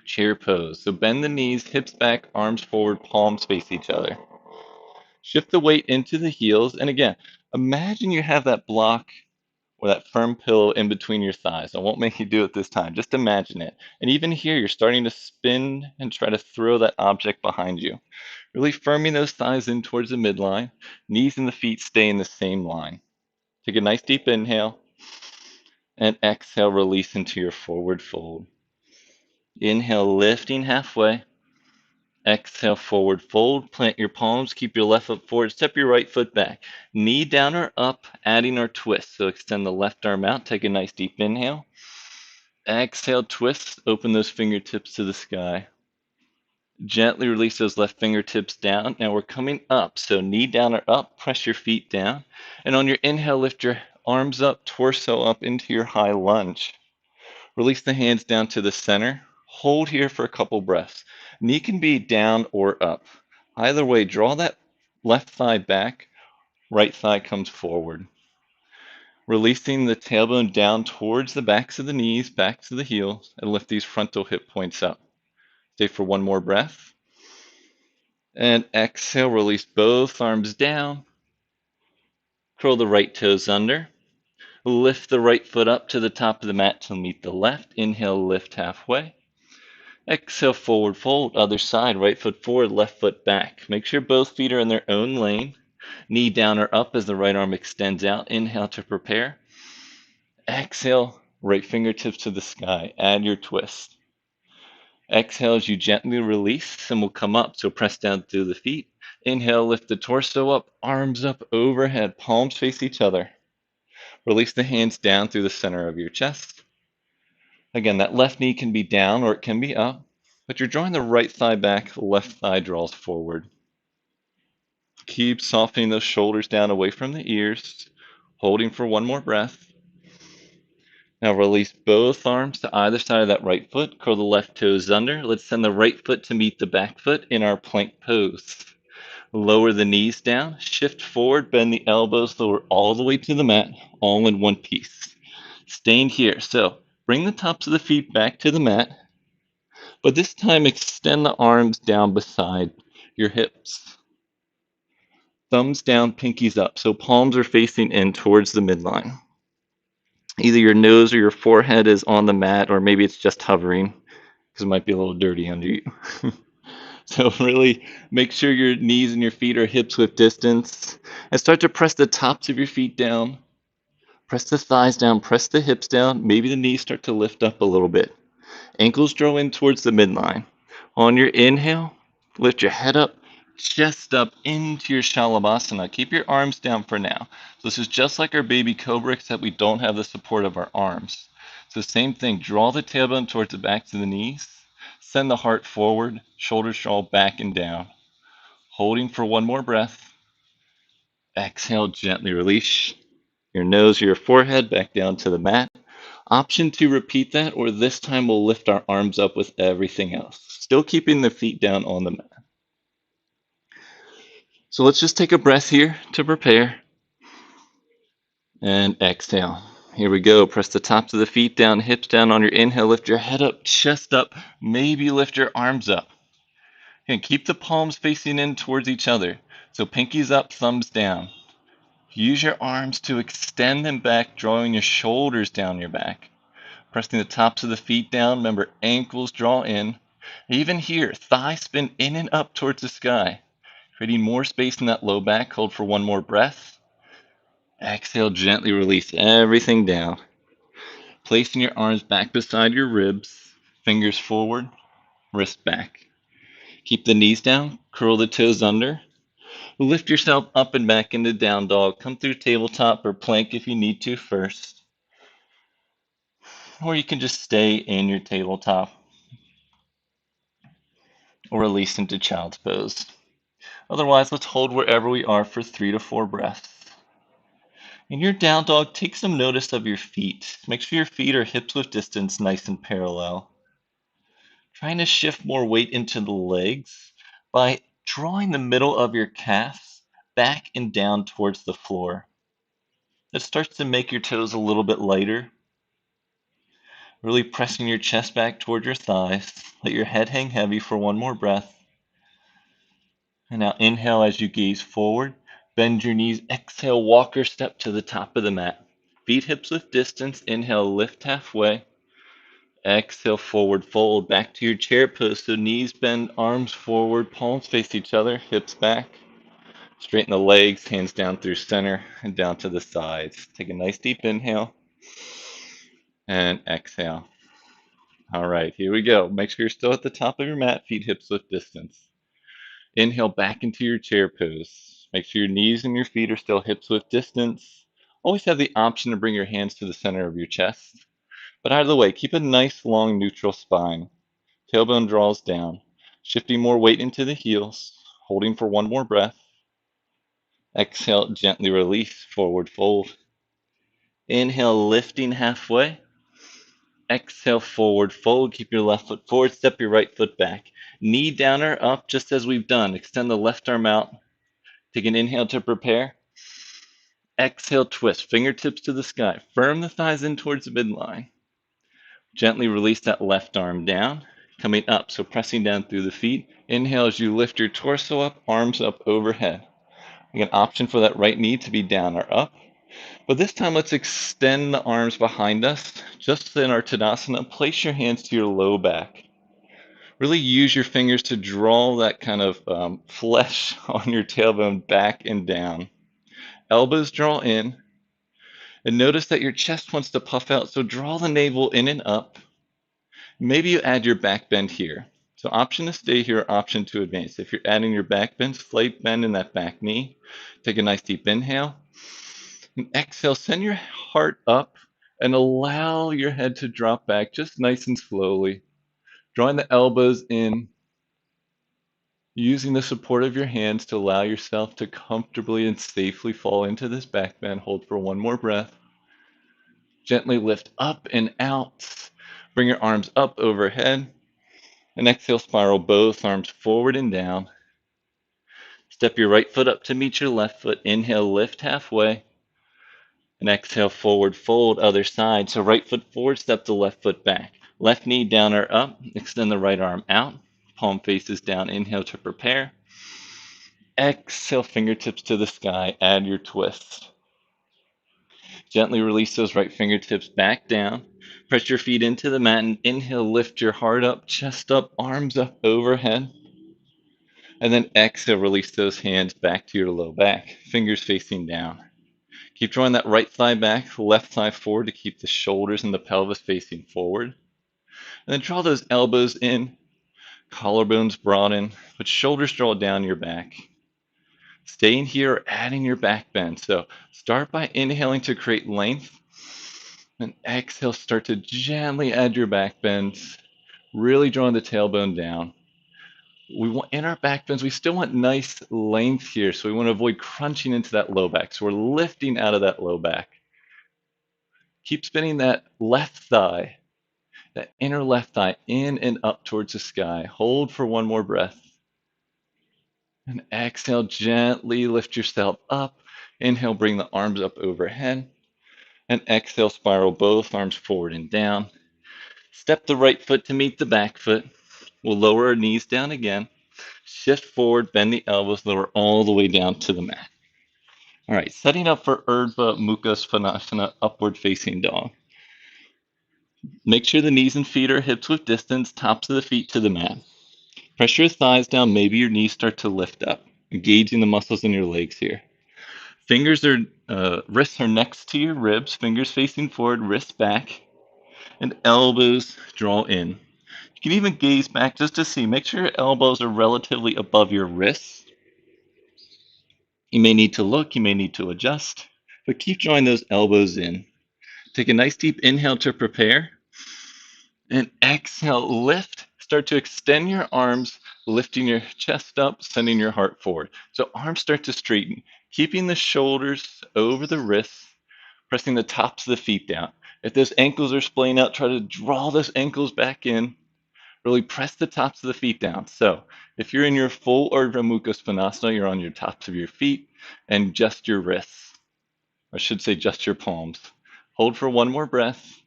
Chair pose. So bend the knees, hips back, arms forward, palms face each other. Shift the weight into the heels. And again, imagine you have that block or that firm pillow in between your thighs. I won't make you do it this time. Just imagine it. And even here, you're starting to spin and try to throw that object behind you. Really firming those thighs in towards the midline. Knees and the feet stay in the same line. Take a nice deep inhale. And exhale, release into your forward fold. Inhale, lifting halfway. Exhale, forward fold. Plant your palms. Keep your left foot forward. Step your right foot back. Knee down or up, adding our twist. So extend the left arm out. Take a nice deep inhale. Exhale, twist. Open those fingertips to the sky. Gently release those left fingertips down. Now we're coming up. So knee down or up. Press your feet down. And on your inhale, lift your arms up, torso up into your high lunge. Release the hands down to the center. Hold here for a couple breaths. Knee can be down or up. Either way, draw that left thigh back. Right thigh comes forward. Releasing the tailbone down towards the backs of the knees, backs of the heels, and lift these frontal hip points up. Stay for one more breath. And exhale, release both arms down. Curl the right toes under. Lift the right foot up to the top of the mat to meet the left. Inhale, lift halfway. Exhale, forward fold. Other side, right foot forward, left foot back. Make sure both feet are in their own lane. Knee down or up as the right arm extends out. Inhale to prepare. Exhale, right fingertips to the sky. Add your twist. Exhale as you gently release and we'll come up. So press down through the feet. Inhale, lift the torso up, arms up overhead, palms face each other. Release the hands down through the center of your chest. Again, that left knee can be down or it can be up, but you're drawing the right thigh back, left thigh draws forward. Keep softening those shoulders down away from the ears, holding for one more breath. Now release both arms to either side of that right foot. Curl the left toes under. Let's send the right foot to meet the back foot in our plank pose. Lower the knees down, shift forward, bend the elbows, lower all the way to the mat, all in one piece. Staying here. So bring the tops of the feet back to the mat, but this time extend the arms down beside your hips. Thumbs down, pinkies up. So palms are facing in towards the midline. Either your nose or your forehead is on the mat, or maybe it's just hovering because it might be a little dirty under you. So really make sure your knees and your feet are hips width distance and start to press the tops of your feet down. Press the thighs down, press the hips down. Maybe the knees start to lift up a little bit. Ankles draw in towards the midline. On your inhale, lift your head up, chest up into your Shalabhasana. Keep your arms down for now. So this is just like our baby cobra, except we don't have the support of our arms. So same thing, draw the tailbone towards the backs of the knees. Send the heart forward, shoulders draw back and down. Holding for one more breath. Exhale, gently release your nose, your forehead back down to the mat. Option to repeat that, or this time we'll lift our arms up with everything else. Still keeping the feet down on the mat. So let's just take a breath here to prepare. And exhale. Here we go. Press the tops of the feet down, hips down on your inhale. Lift your head up, chest up. Maybe lift your arms up. And keep the palms facing in towards each other. So pinkies up, thumbs down. Use your arms to extend them back, drawing your shoulders down your back. Pressing the tops of the feet down. Remember, ankles draw in. Even here, thighs spin in and up towards the sky, creating more space in that low back. Hold for one more breath. Exhale, gently release everything down. Placing your arms back beside your ribs, fingers forward, wrist back. Keep the knees down, curl the toes under. Lift yourself up and back into down dog. Come through tabletop or plank if you need to first. Or you can just stay in your tabletop or release into child's pose. Otherwise, let's hold wherever we are for 3 to 4 breaths. In your down dog, take some notice of your feet. Make sure your feet are hips width distance, nice and parallel. Trying to shift more weight into the legs by drawing the middle of your calves back and down towards the floor. That starts to make your toes a little bit lighter. Really pressing your chest back toward your thighs. Let your head hang heavy for one more breath. And now inhale as you gaze forward. Bend your knees. Exhale, walk or step to the top of the mat. Feet hips width distance. Inhale, lift halfway. Exhale, forward fold. Back to your chair pose. So knees bend, arms forward, palms face each other, hips back. Straighten the legs, hands down through center and down to the sides. Take a nice deep inhale. And exhale. All right, here we go. Make sure you're still at the top of your mat, feet hips width distance. Inhale back into your chair pose. Make sure your knees and your feet are still hips width distance. Always have the option to bring your hands to the center of your chest. But out of the way, keep a nice long neutral spine. Tailbone draws down. Shifting more weight into the heels. Holding for one more breath. Exhale, gently release, forward fold. Inhale, lifting halfway. Exhale, forward fold. Keep your left foot forward. Step your right foot back. Knee down or up, just as we've done. Extend the left arm out. Take an inhale to prepare. Exhale, twist. Fingertips to the sky. Firm the thighs in towards the midline. Gently release that left arm down. Coming up, so pressing down through the feet. Inhale as you lift your torso up, arms up overhead. Again, option for that right knee to be down or up. But this time, let's extend the arms behind us. Just in our Tadasana, place your hands to your low back. Really use your fingers to draw that kind of flesh on your tailbone back and down. Elbows draw in. And notice that your chest wants to puff out, so draw the navel in and up. Maybe you add your back bend here. So option to stay here, option to advance. If you're adding your back bend, slight bend in that back knee. Take a nice deep inhale. And exhale, send your heart up and allow your head to drop back just nice and slowly. Drawing the elbows in, using the support of your hands to allow yourself to comfortably and safely fall into this back bend. Hold for one more breath. Gently lift up and out. Bring your arms up overhead. And exhale, spiral both arms forward and down. Step your right foot up to meet your left foot. Inhale, lift halfway. And exhale, forward fold, other side. So right foot forward, step the left foot back. Left knee down or up. Extend the right arm out. Palm faces down. Inhale to prepare. Exhale, fingertips to the sky. Add your twist. Gently release those right fingertips back down. Press your feet into the mat and inhale, lift your heart up, chest up, arms up overhead. And then exhale, release those hands back to your low back, fingers facing down. Keep drawing that right thigh back, left thigh forward to keep the shoulders and the pelvis facing forward. And then draw those elbows in, collarbones broaden, but shoulders draw down your back. Staying here or adding your back bend. So start by inhaling to create length. And exhale, start to gently add your back bends, really drawing the tailbone down. We want in our back bends, we still want nice length here. So we want to avoid crunching into that low back. So we're lifting out of that low back. Keep spinning that left thigh, that inner left thigh in and up towards the sky. Hold for one more breath. And exhale, gently lift yourself up. Inhale, bring the arms up overhead. And exhale, spiral both arms forward and down. Step the right foot to meet the back foot. We'll lower our knees down again. Shift forward, bend the elbows, lower all the way down to the mat. All right, setting up for Urdhva Mukha Svanasana, upward facing dog. Make sure the knees and feet are hips width distance, tops of the feet to the mat. Press your thighs down, maybe your knees start to lift up, engaging the muscles in your legs here. Wrists are next to your ribs, fingers facing forward, wrists back, and elbows draw in. You can even gaze back just to see. Make sure your elbows are relatively above your wrists. You may need to look, you may need to adjust, but keep drawing those elbows in. Take a nice deep inhale to prepare, and exhale, lift. Start to extend your arms, lifting your chest up, sending your heart forward. So arms start to straighten, keeping the shoulders over the wrists, pressing the tops of the feet down. If those ankles are splaying out, try to draw those ankles back in. Really press the tops of the feet down. So if you're in your full Urdhva Mukha Svanasana, you're on your tops of your feet and just your wrists. I should say just your palms. Hold for one more breath.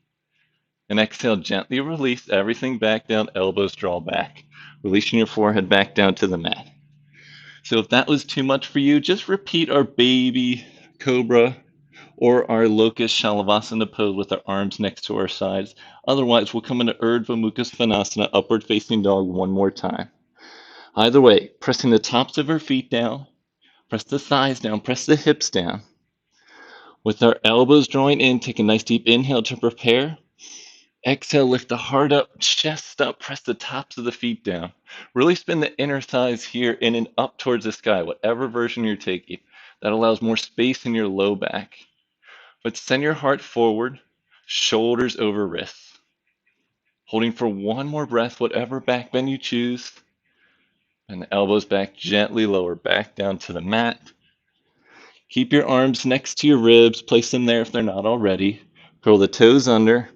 And exhale, gently release everything back down, elbows draw back. Releasing your forehead back down to the mat. So if that was too much for you, just repeat our baby cobra or our locust shalavasana pose with our arms next to our sides. Otherwise, we'll come into Urdhva Mukha Svanasana, upward facing dog, one more time. Either way, pressing the tops of our feet down, press the thighs down, press the hips down. With our elbows drawing in, take a nice deep inhale to prepare. Exhale, lift the heart up, chest up, press the tops of the feet down. Really spin the inner thighs here in and up towards the sky, whatever version you're taking. That allows more space in your low back. But send your heart forward, shoulders over wrists. Holding for one more breath, whatever back bend you choose. And the elbows back, gently lower back down to the mat. Keep your arms next to your ribs, place them there if they're not already. Curl the toes under.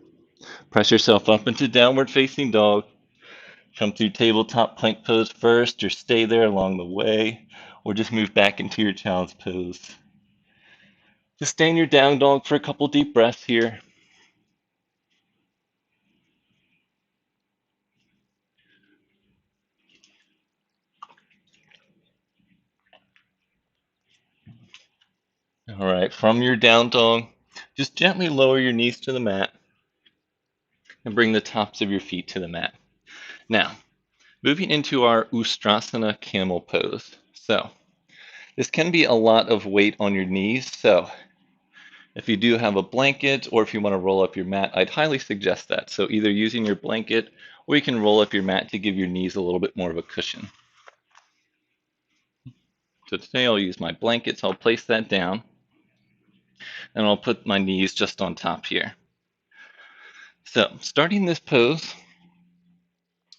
Press yourself up into downward facing dog. Come through tabletop plank pose first, or stay there along the way, or just move back into your child's pose. Just stay in your down dog for a couple deep breaths here. All right, from your down dog, just gently lower your knees to the mat and bring the tops of your feet to the mat. Now, moving into our Ustrasana camel pose. So, this can be a lot of weight on your knees, so if you do have a blanket or if you want to roll up your mat, I'd highly suggest that. So either using your blanket or you can roll up your mat to give your knees a little bit more of a cushion. So today I'll use my blanket, so I'll place that down and I'll put my knees just on top here. So starting this pose,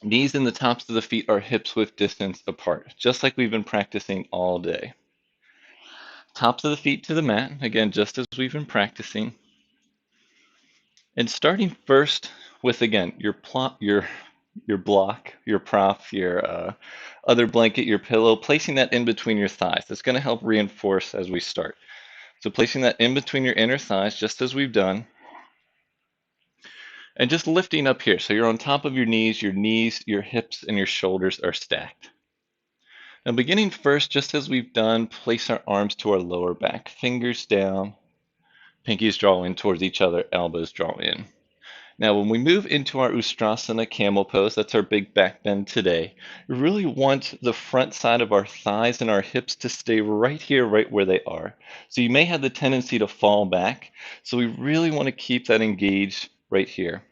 knees and the tops of the feet are hips width distance apart, just like we've been practicing all day. Tops of the feet to the mat, again, just as we've been practicing. And starting first with, again, your block, your prop, your other blanket, your pillow, placing that in between your thighs. That's going to help reinforce as we start. So placing that in between your inner thighs, just as we've done. And just lifting up here. So you're on top of your knees, your hips, and your shoulders are stacked. Now beginning first, just as we've done, place our arms to our lower back. Fingers down, pinkies draw in towards each other, elbows draw in. Now, when we move into our Ustrasana camel pose, that's our big back bend today, we really want the front side of our thighs and our hips to stay right here, right where they are. So you may have the tendency to fall back. So we really want to keep that engaged right here.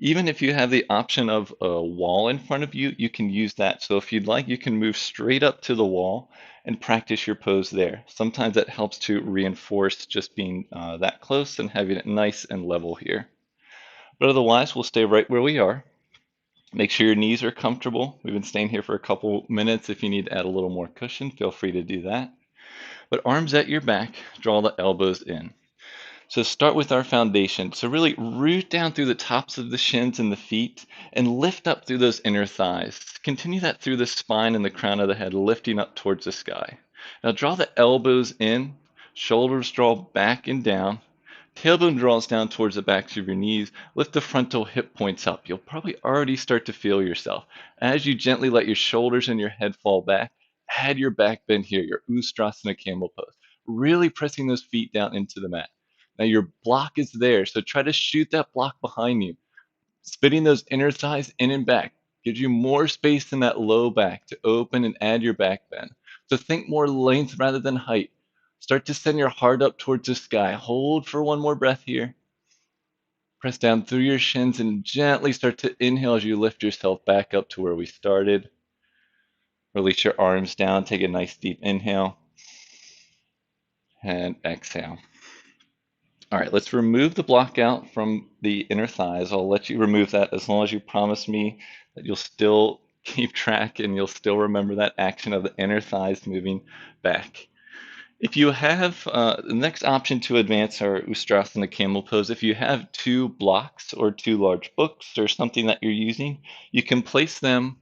Even if you have the option of a wall in front of you, you can use that. So if you'd like, you can move straight up to the wall and practice your pose there. Sometimes that helps to reinforce just being that close and having it nice and level here. But otherwise, we'll stay right where we are. Make sure your knees are comfortable. We've been staying here for a couple minutes. If you need to add a little more cushion, feel free to do that. But arms at your back, draw the elbows in. So start with our foundation. So really root down through the tops of the shins and the feet and lift up through those inner thighs. Continue that through the spine and the crown of the head, lifting up towards the sky. Now draw the elbows in, shoulders draw back and down. Tailbone draws down towards the backs of your knees. Lift the frontal hip points up. You'll probably already start to feel yourself. As you gently let your shoulders and your head fall back, add your back bend here, your Ustrasana camel pose. Really pressing those feet down into the mat. Now your block is there, so try to shoot that block behind you. Spinning those inner thighs in and back gives you more space in that low back to open and add your back bend. So think more length rather than height. Start to send your heart up towards the sky. Hold for one more breath here. Press down through your shins and gently start to inhale as you lift yourself back up to where we started. Release your arms down. Take a nice deep inhale and exhale. All right, let's remove the block out from the inner thighs. I'll let you remove that as long as you promise me that you'll still keep track and you'll still remember that action of the inner thighs moving back. If you have the next option to advance our Ustrasana camel pose, if you have two blocks or two large books or something that you're using, you can place them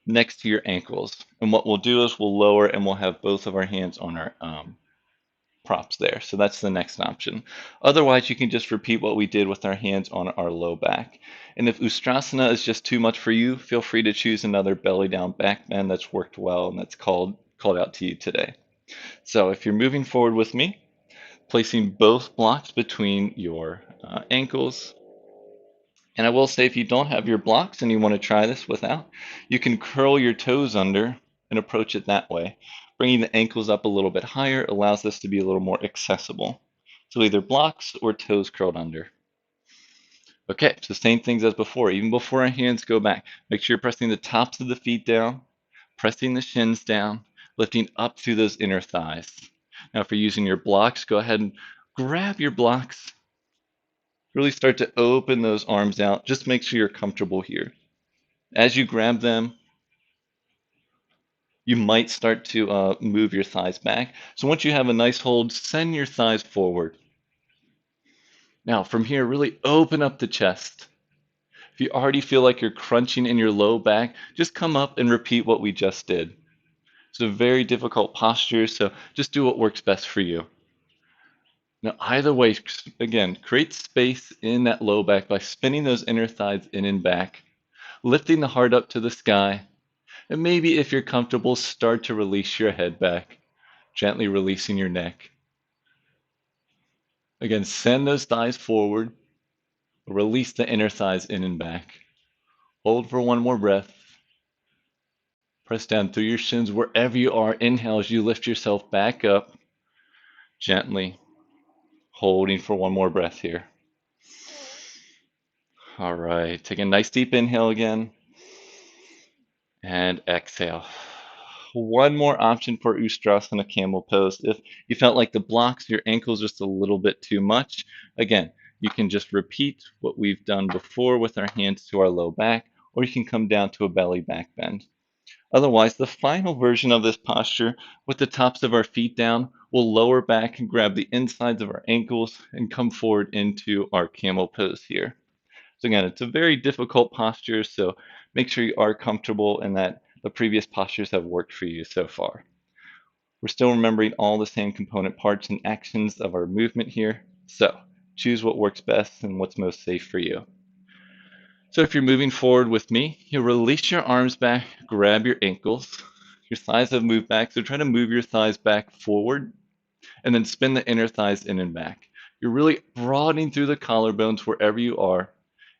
next to your ankles. And what we'll do is we'll lower and we'll have both of our hands on our props there. So that's the next option. Otherwise, you can just repeat what we did with our hands on our low back. And if Ustrasana is just too much for you, feel free to choose another belly down back bend that's worked well and that's called out to you today. So if you're moving forward with me, placing both blocks between your ankles. And I will say, if you don't have your blocks and you want to try this without, you can curl your toes under and approach it that way. Bringing the ankles up a little bit higher allows this to be a little more accessible. So either blocks or toes curled under. Okay, so same things as before. Even before our hands go back, make sure you're pressing the tops of the feet down, pressing the shins down, lifting up through those inner thighs. Now, if you're using your blocks, go ahead and grab your blocks. Really start to open those arms out. Just make sure you're comfortable here. As you grab them, you might start to move your thighs back. So once you have a nice hold, send your thighs forward. Now, from here, really open up the chest. If you already feel like you're crunching in your low back, just come up and repeat what we just did. It's a very difficult posture, so just do what works best for you. Now, either way, again, create space in that low back by spinning those inner thighs in and back, lifting the heart up to the sky, and maybe if you're comfortable, start to release your head back, gently releasing your neck. Again, send those thighs forward, release the inner thighs in and back. Hold for one more breath. Press down through your shins wherever you are. Inhale as you lift yourself back up, gently, holding for one more breath here. All right, take a nice deep inhale again, and exhale. One more option for Ustrasana camel pose. If you felt like the blocks, your ankles just a little bit too much, again, you can just repeat what we've done before with our hands to our low back, or you can come down to a belly back bend. Otherwise, the final version of this posture, with the tops of our feet down, we'll lower back and grab the insides of our ankles and come forward into our camel pose here. So again, it's a very difficult posture, so make sure you are comfortable and that the previous postures have worked for you so far. We're still remembering all the same component parts and actions of our movement here, so choose what works best and what's most safe for you. So if you're moving forward with me, you release your arms back, grab your ankles. Your thighs have moved back, so try to move your thighs back forward and then spin the inner thighs in and back. You're really broadening through the collarbones wherever you are.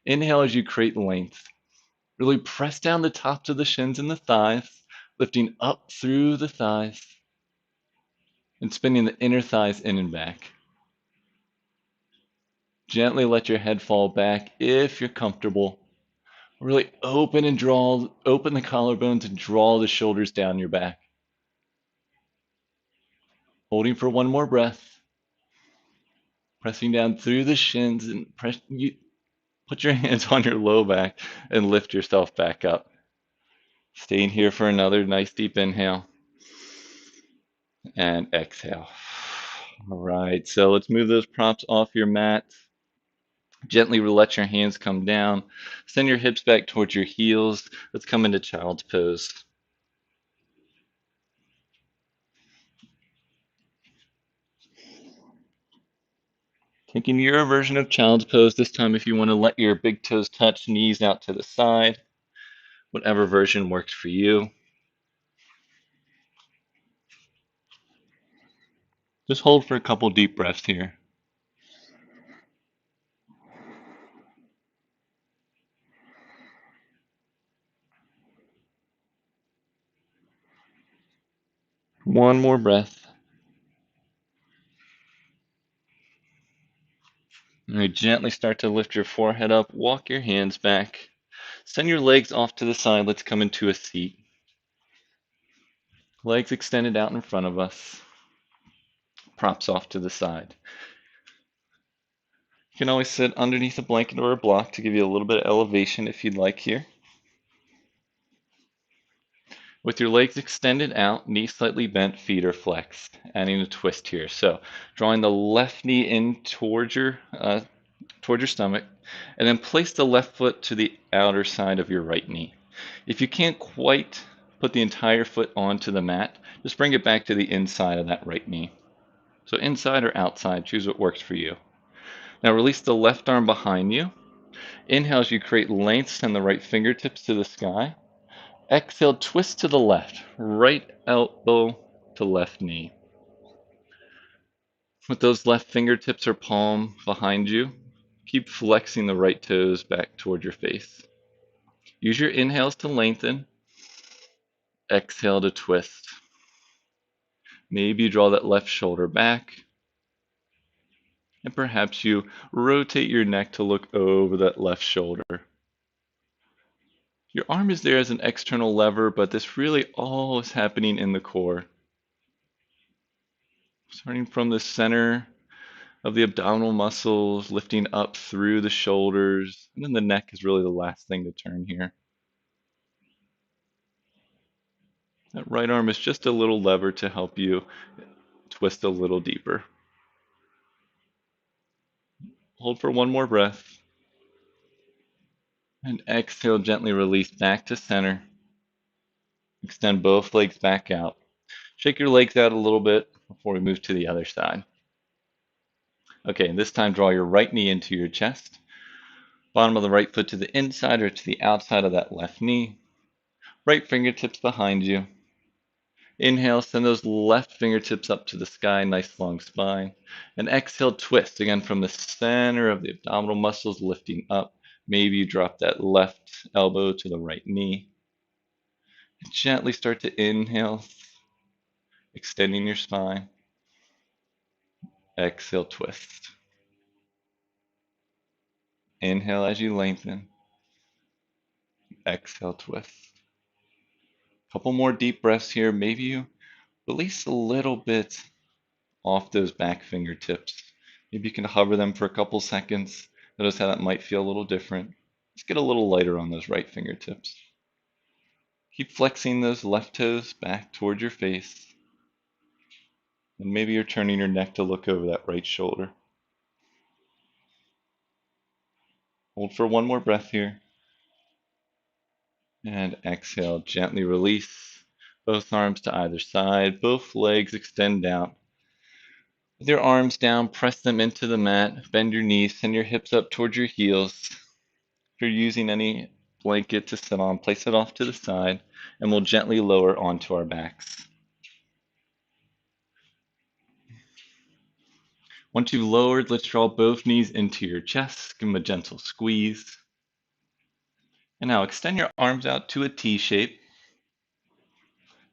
Inhale as you create length. Really press down the tops of the shins and the thighs, lifting up through the thighs and spinning the inner thighs in and back. Gently let your head fall back if you're comfortable. Really open the collarbones and draw the shoulders down your back. Holding for one more breath. Pressing down through the shins and put your hands on your low back and lift yourself back up. Staying here for another nice deep inhale and exhale. All right, so let's move those props off your mat. Gently let your hands come down. Send your hips back towards your heels. Let's come into child's pose. Taking your version of child's pose this time if you want to let your big toes touch, knees out to the side, whatever version works for you. Just hold for a couple deep breaths here. One more breath. And gently start to lift your forehead up, walk your hands back. Send your legs off to the side. Let's come into a seat. Legs extended out in front of us. Props off to the side. You can always sit underneath a blanket or a block to give you a little bit of elevation if you'd like here. With your legs extended out, knees slightly bent, feet are flexed, adding a twist here. So drawing the left knee in towards your stomach, and then place the left foot to the outer side of your right knee. If you can't quite put the entire foot onto the mat, just bring it back to the inside of that right knee. So inside or outside, choose what works for you. Now release the left arm behind you. Inhale as you create length, send the right fingertips to the sky. Exhale, twist to the left, right elbow to left knee. With those left fingertips or palm behind you, keep flexing the right toes back toward your face. Use your inhales to lengthen, exhale to twist. Maybe you draw that left shoulder back, and perhaps you rotate your neck to look over that left shoulder. Your arm is there as an external lever, but this really all is happening in the core. Starting from the center of the abdominal muscles, lifting up through the shoulders, and then the neck is really the last thing to turn here. That right arm is just a little lever to help you twist a little deeper. Hold for one more breath. And exhale, gently release back to center. Extend both legs back out. Shake your legs out a little bit before we move to the other side. Okay, this time draw your right knee into your chest. Bottom of the right foot to the inside or to the outside of that left knee. Right fingertips behind you. Inhale, send those left fingertips up to the sky, nice long spine. And exhale, twist again from the center of the abdominal muscles, lifting up. Maybe you drop that left elbow to the right knee. And gently start to inhale, extending your spine. Exhale, twist. Inhale as you lengthen. Exhale, twist. Couple more deep breaths here. Maybe you release a little bit off those back fingertips. Maybe you can hover them for a couple seconds. Notice how that might feel a little different. Let's get a little lighter on those right fingertips. Keep flexing those left toes back toward your face. And maybe you're turning your neck to look over that right shoulder. Hold for one more breath here. And exhale, gently release. Both arms to either side. Both legs extend out. With your arms down, press them into the mat. Bend your knees, send your hips up towards your heels. If you're using any blanket to sit on, place it off to the side, and we'll gently lower onto our backs. Once you've lowered, let's draw both knees into your chest. Give them a gentle squeeze. And now extend your arms out to a T shape.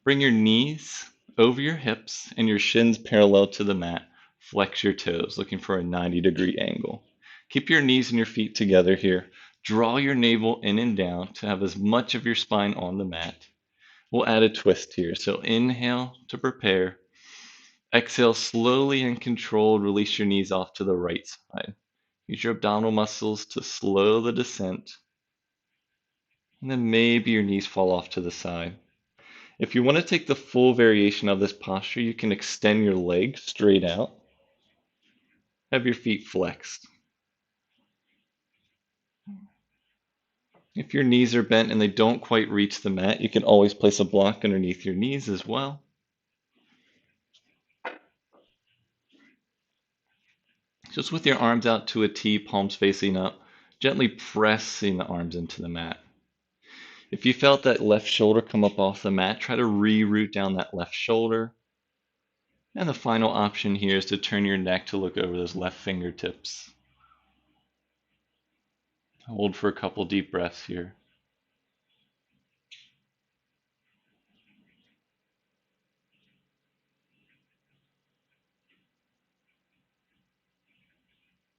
Bring your knees over your hips and your shins parallel to the mat. Flex your toes, looking for a 90-degree angle. Keep your knees and your feet together here. Draw your navel in and down to have as much of your spine on the mat. We'll add a twist here. So inhale to prepare. Exhale slowly and controlled. Release your knees off to the right side. Use your abdominal muscles to slow the descent. And then maybe your knees fall off to the side. If you want to take the full variation of this posture, you can extend your legs straight out. Have your feet flexed. If your knees are bent and they don't quite reach the mat, you can always place a block underneath your knees as well. Just with your arms out to a T, palms facing up, gently pressing the arms into the mat. If you felt that left shoulder come up off the mat, try to re-root down that left shoulder. And the final option here is to turn your neck to look over those left fingertips. Hold for a couple deep breaths here.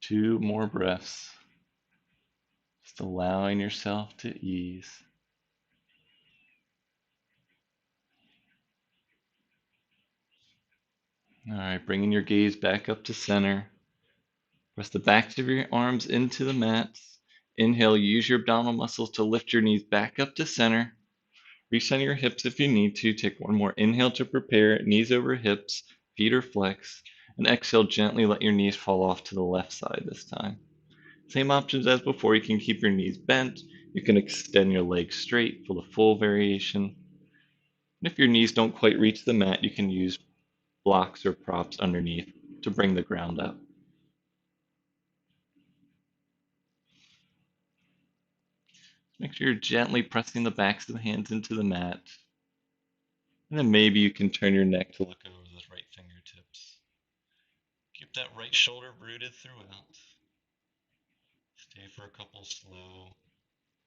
Two more breaths. Just allowing yourself to ease. All right, bringing your gaze back up to center. Press the backs of your arms into the mats. Inhale, use your abdominal muscles to lift your knees back up to center. Recenter your hips if you need to. Take one more inhale to prepare. Knees over hips, feet are flexed. And exhale, gently let your knees fall off to the left side this time. Same options as before. You can keep your knees bent. You can extend your legs straight for the full variation. And if your knees don't quite reach the mat, you can use blocks or props underneath to bring the ground up. Make sure you're gently pressing the backs of the hands into the mat. And then maybe you can turn your neck to look over those right fingertips. Keep that right shoulder rooted throughout. Stay for a couple slow,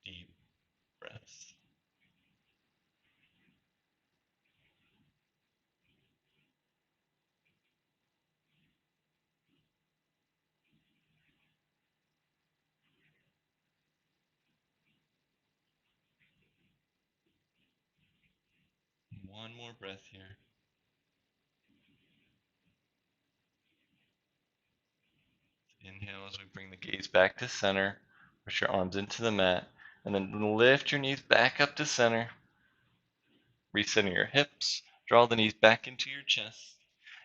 deep breaths. One more breath here. Inhale as we bring the gaze back to center. Push your arms into the mat. And then lift your knees back up to center. Recenter your hips. Draw the knees back into your chest.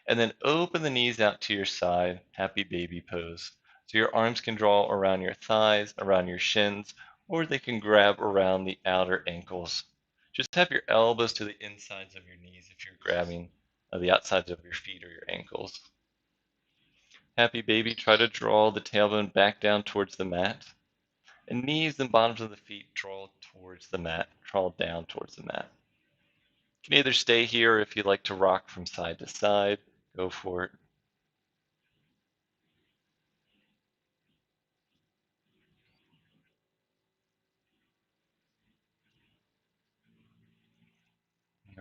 And then open the knees out to your side. Happy baby pose. So your arms can draw around your thighs, around your shins, or they can grab around the outer ankles. Just have your elbows to the insides of your knees if you're grabbing the outsides of your feet or your ankles. Happy baby, try to draw the tailbone back down towards the mat. And knees and bottoms of the feet draw towards the mat, draw down towards the mat. You can either stay here or if you like to rock from side to side, go for it.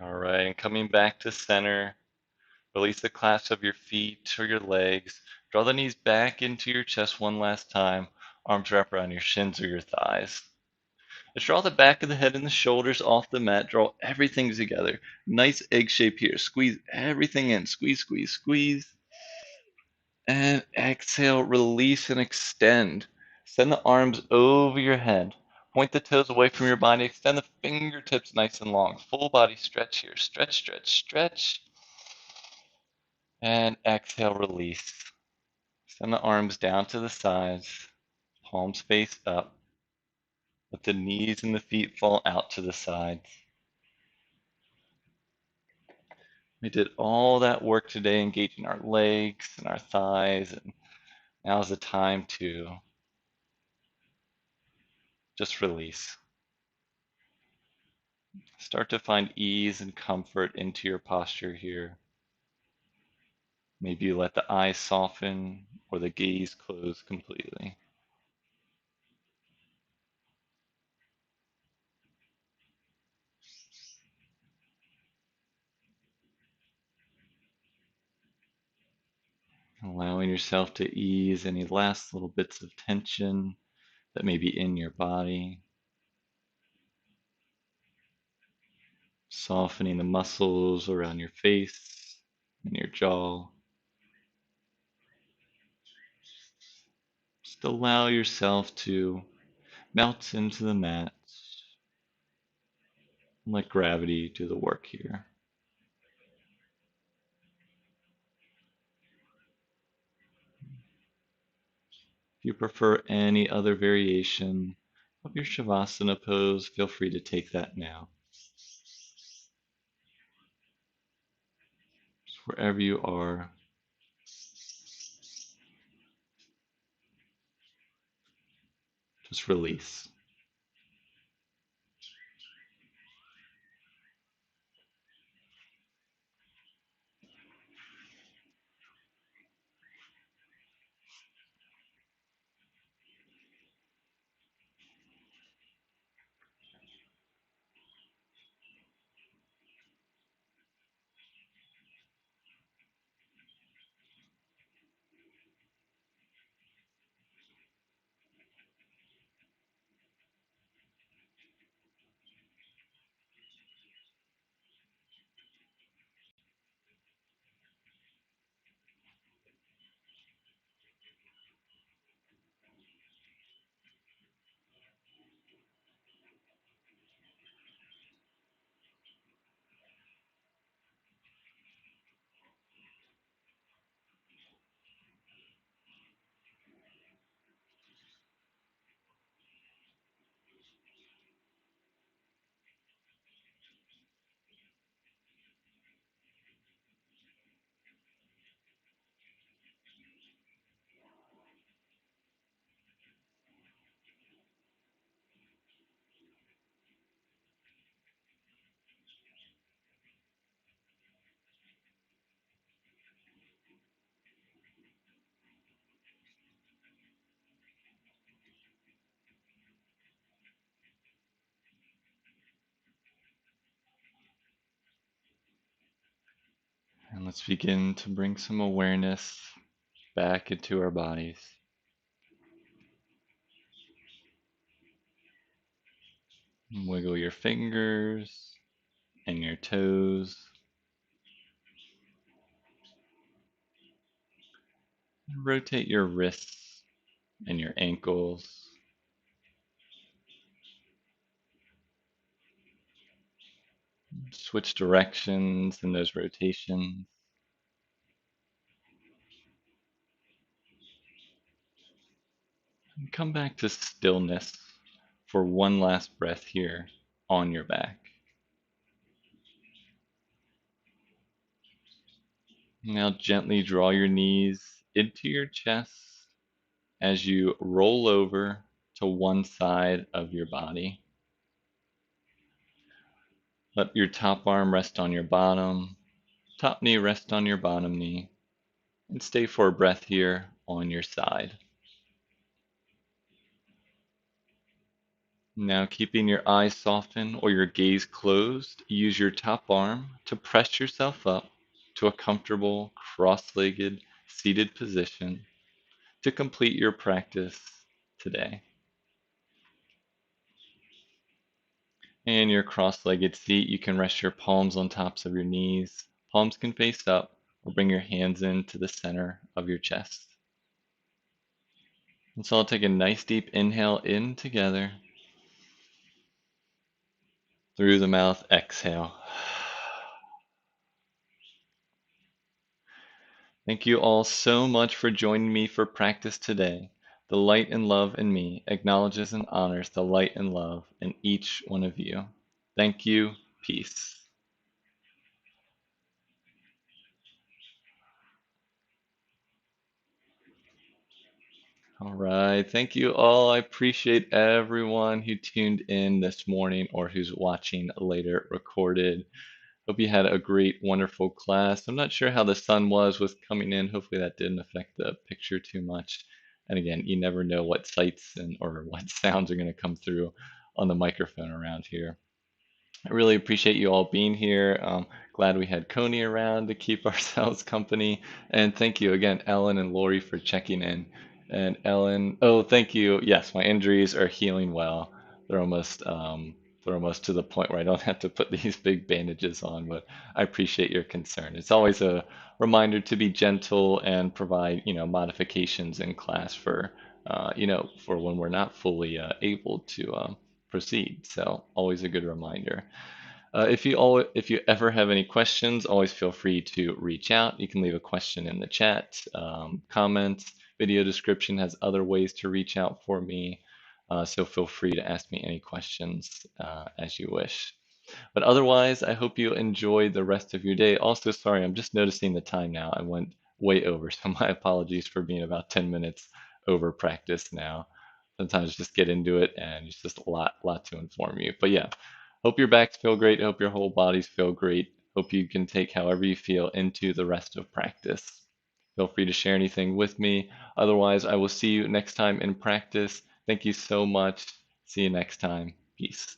All right, and coming back to center, release the clasp of your feet or your legs. Draw the knees back into your chest one last time. Arms wrap around your shins or your thighs. Let's draw the back of the head and the shoulders off the mat. Draw everything together. Nice egg shape here. Squeeze everything in. Squeeze, squeeze, squeeze. And exhale, release and extend. Send the arms over your head. Point the toes away from your body. Extend the fingertips nice and long. Full body stretch here. Stretch, stretch, stretch. And exhale, release. Send the arms down to the sides. Palms face up. Let the knees and the feet fall out to the sides. We did all that work today, engaging our legs and our thighs. And now's the time to just release. Start to find ease and comfort into your posture here. Maybe you let the eyes soften or the gaze close completely. Allowing yourself to ease any last little bits of tension that may be in your body. Softening the muscles around your face and your jaw. Just allow yourself to melt into the mat. Let gravity do the work here. If you prefer any other variation of your Shavasana pose, feel free to take that now. Wherever you are, just release. And let's begin to bring some awareness back into our bodies. Wiggle your fingers and your toes. Rotate your wrists and your ankles. Switch directions in those rotations. And come back to stillness for one last breath here on your back. Now gently draw your knees into your chest as you roll over to one side of your body. Let your top arm rest on your bottom, top knee rest on your bottom knee, and stay for a breath here on your side. Now, keeping your eyes softened or your gaze closed, use your top arm to press yourself up to a comfortable cross-legged seated position to complete your practice today. In your cross-legged seat, you can rest your palms on tops of your knees. Palms can face up or bring your hands into the center of your chest. And so I'll take a nice deep inhale in together. Through the mouth, exhale. Thank you all so much for joining me for practice today. The light and love in me acknowledges and honors the light and love in each one of you. Thank you. Peace. All right. Thank you all. I appreciate everyone who tuned in this morning or who's watching later recorded. Hope you had a great, wonderful class. I'm not sure how the sun was coming in. Hopefully that didn't affect the picture too much. And again, you never know what sights and or what sounds are going to come through on the microphone around here. I really appreciate you all being here. Glad we had Coney around to keep ourselves company. And thank you again, Ellen and Lori, for checking in. And Ellen, oh, thank you. Yes, my injuries are healing well. They're almost to the point where I don't have to put these big bandages on, but I appreciate your concern. It's always a reminder to be gentle and provide, modifications in class for, for when we're not fully able to proceed. So always a good reminder. If you ever have any questions, always feel free to reach out. You can leave a question in the chat, comments. video description has other ways to reach out for me. So feel free to ask me any questions as you wish. But otherwise, I hope you enjoy the rest of your day. Also, sorry, I'm just noticing the time now. I went way over, so my apologies for being about 10 minutes over practice now. Sometimes just get into it and it's just a lot to inform you. But yeah, hope your backs feel great. Hope your whole bodies feel great. Hope you can take however you feel into the rest of practice. Feel free to share anything with me. Otherwise, I will see you next time in practice. Thank you so much. See you next time. Peace.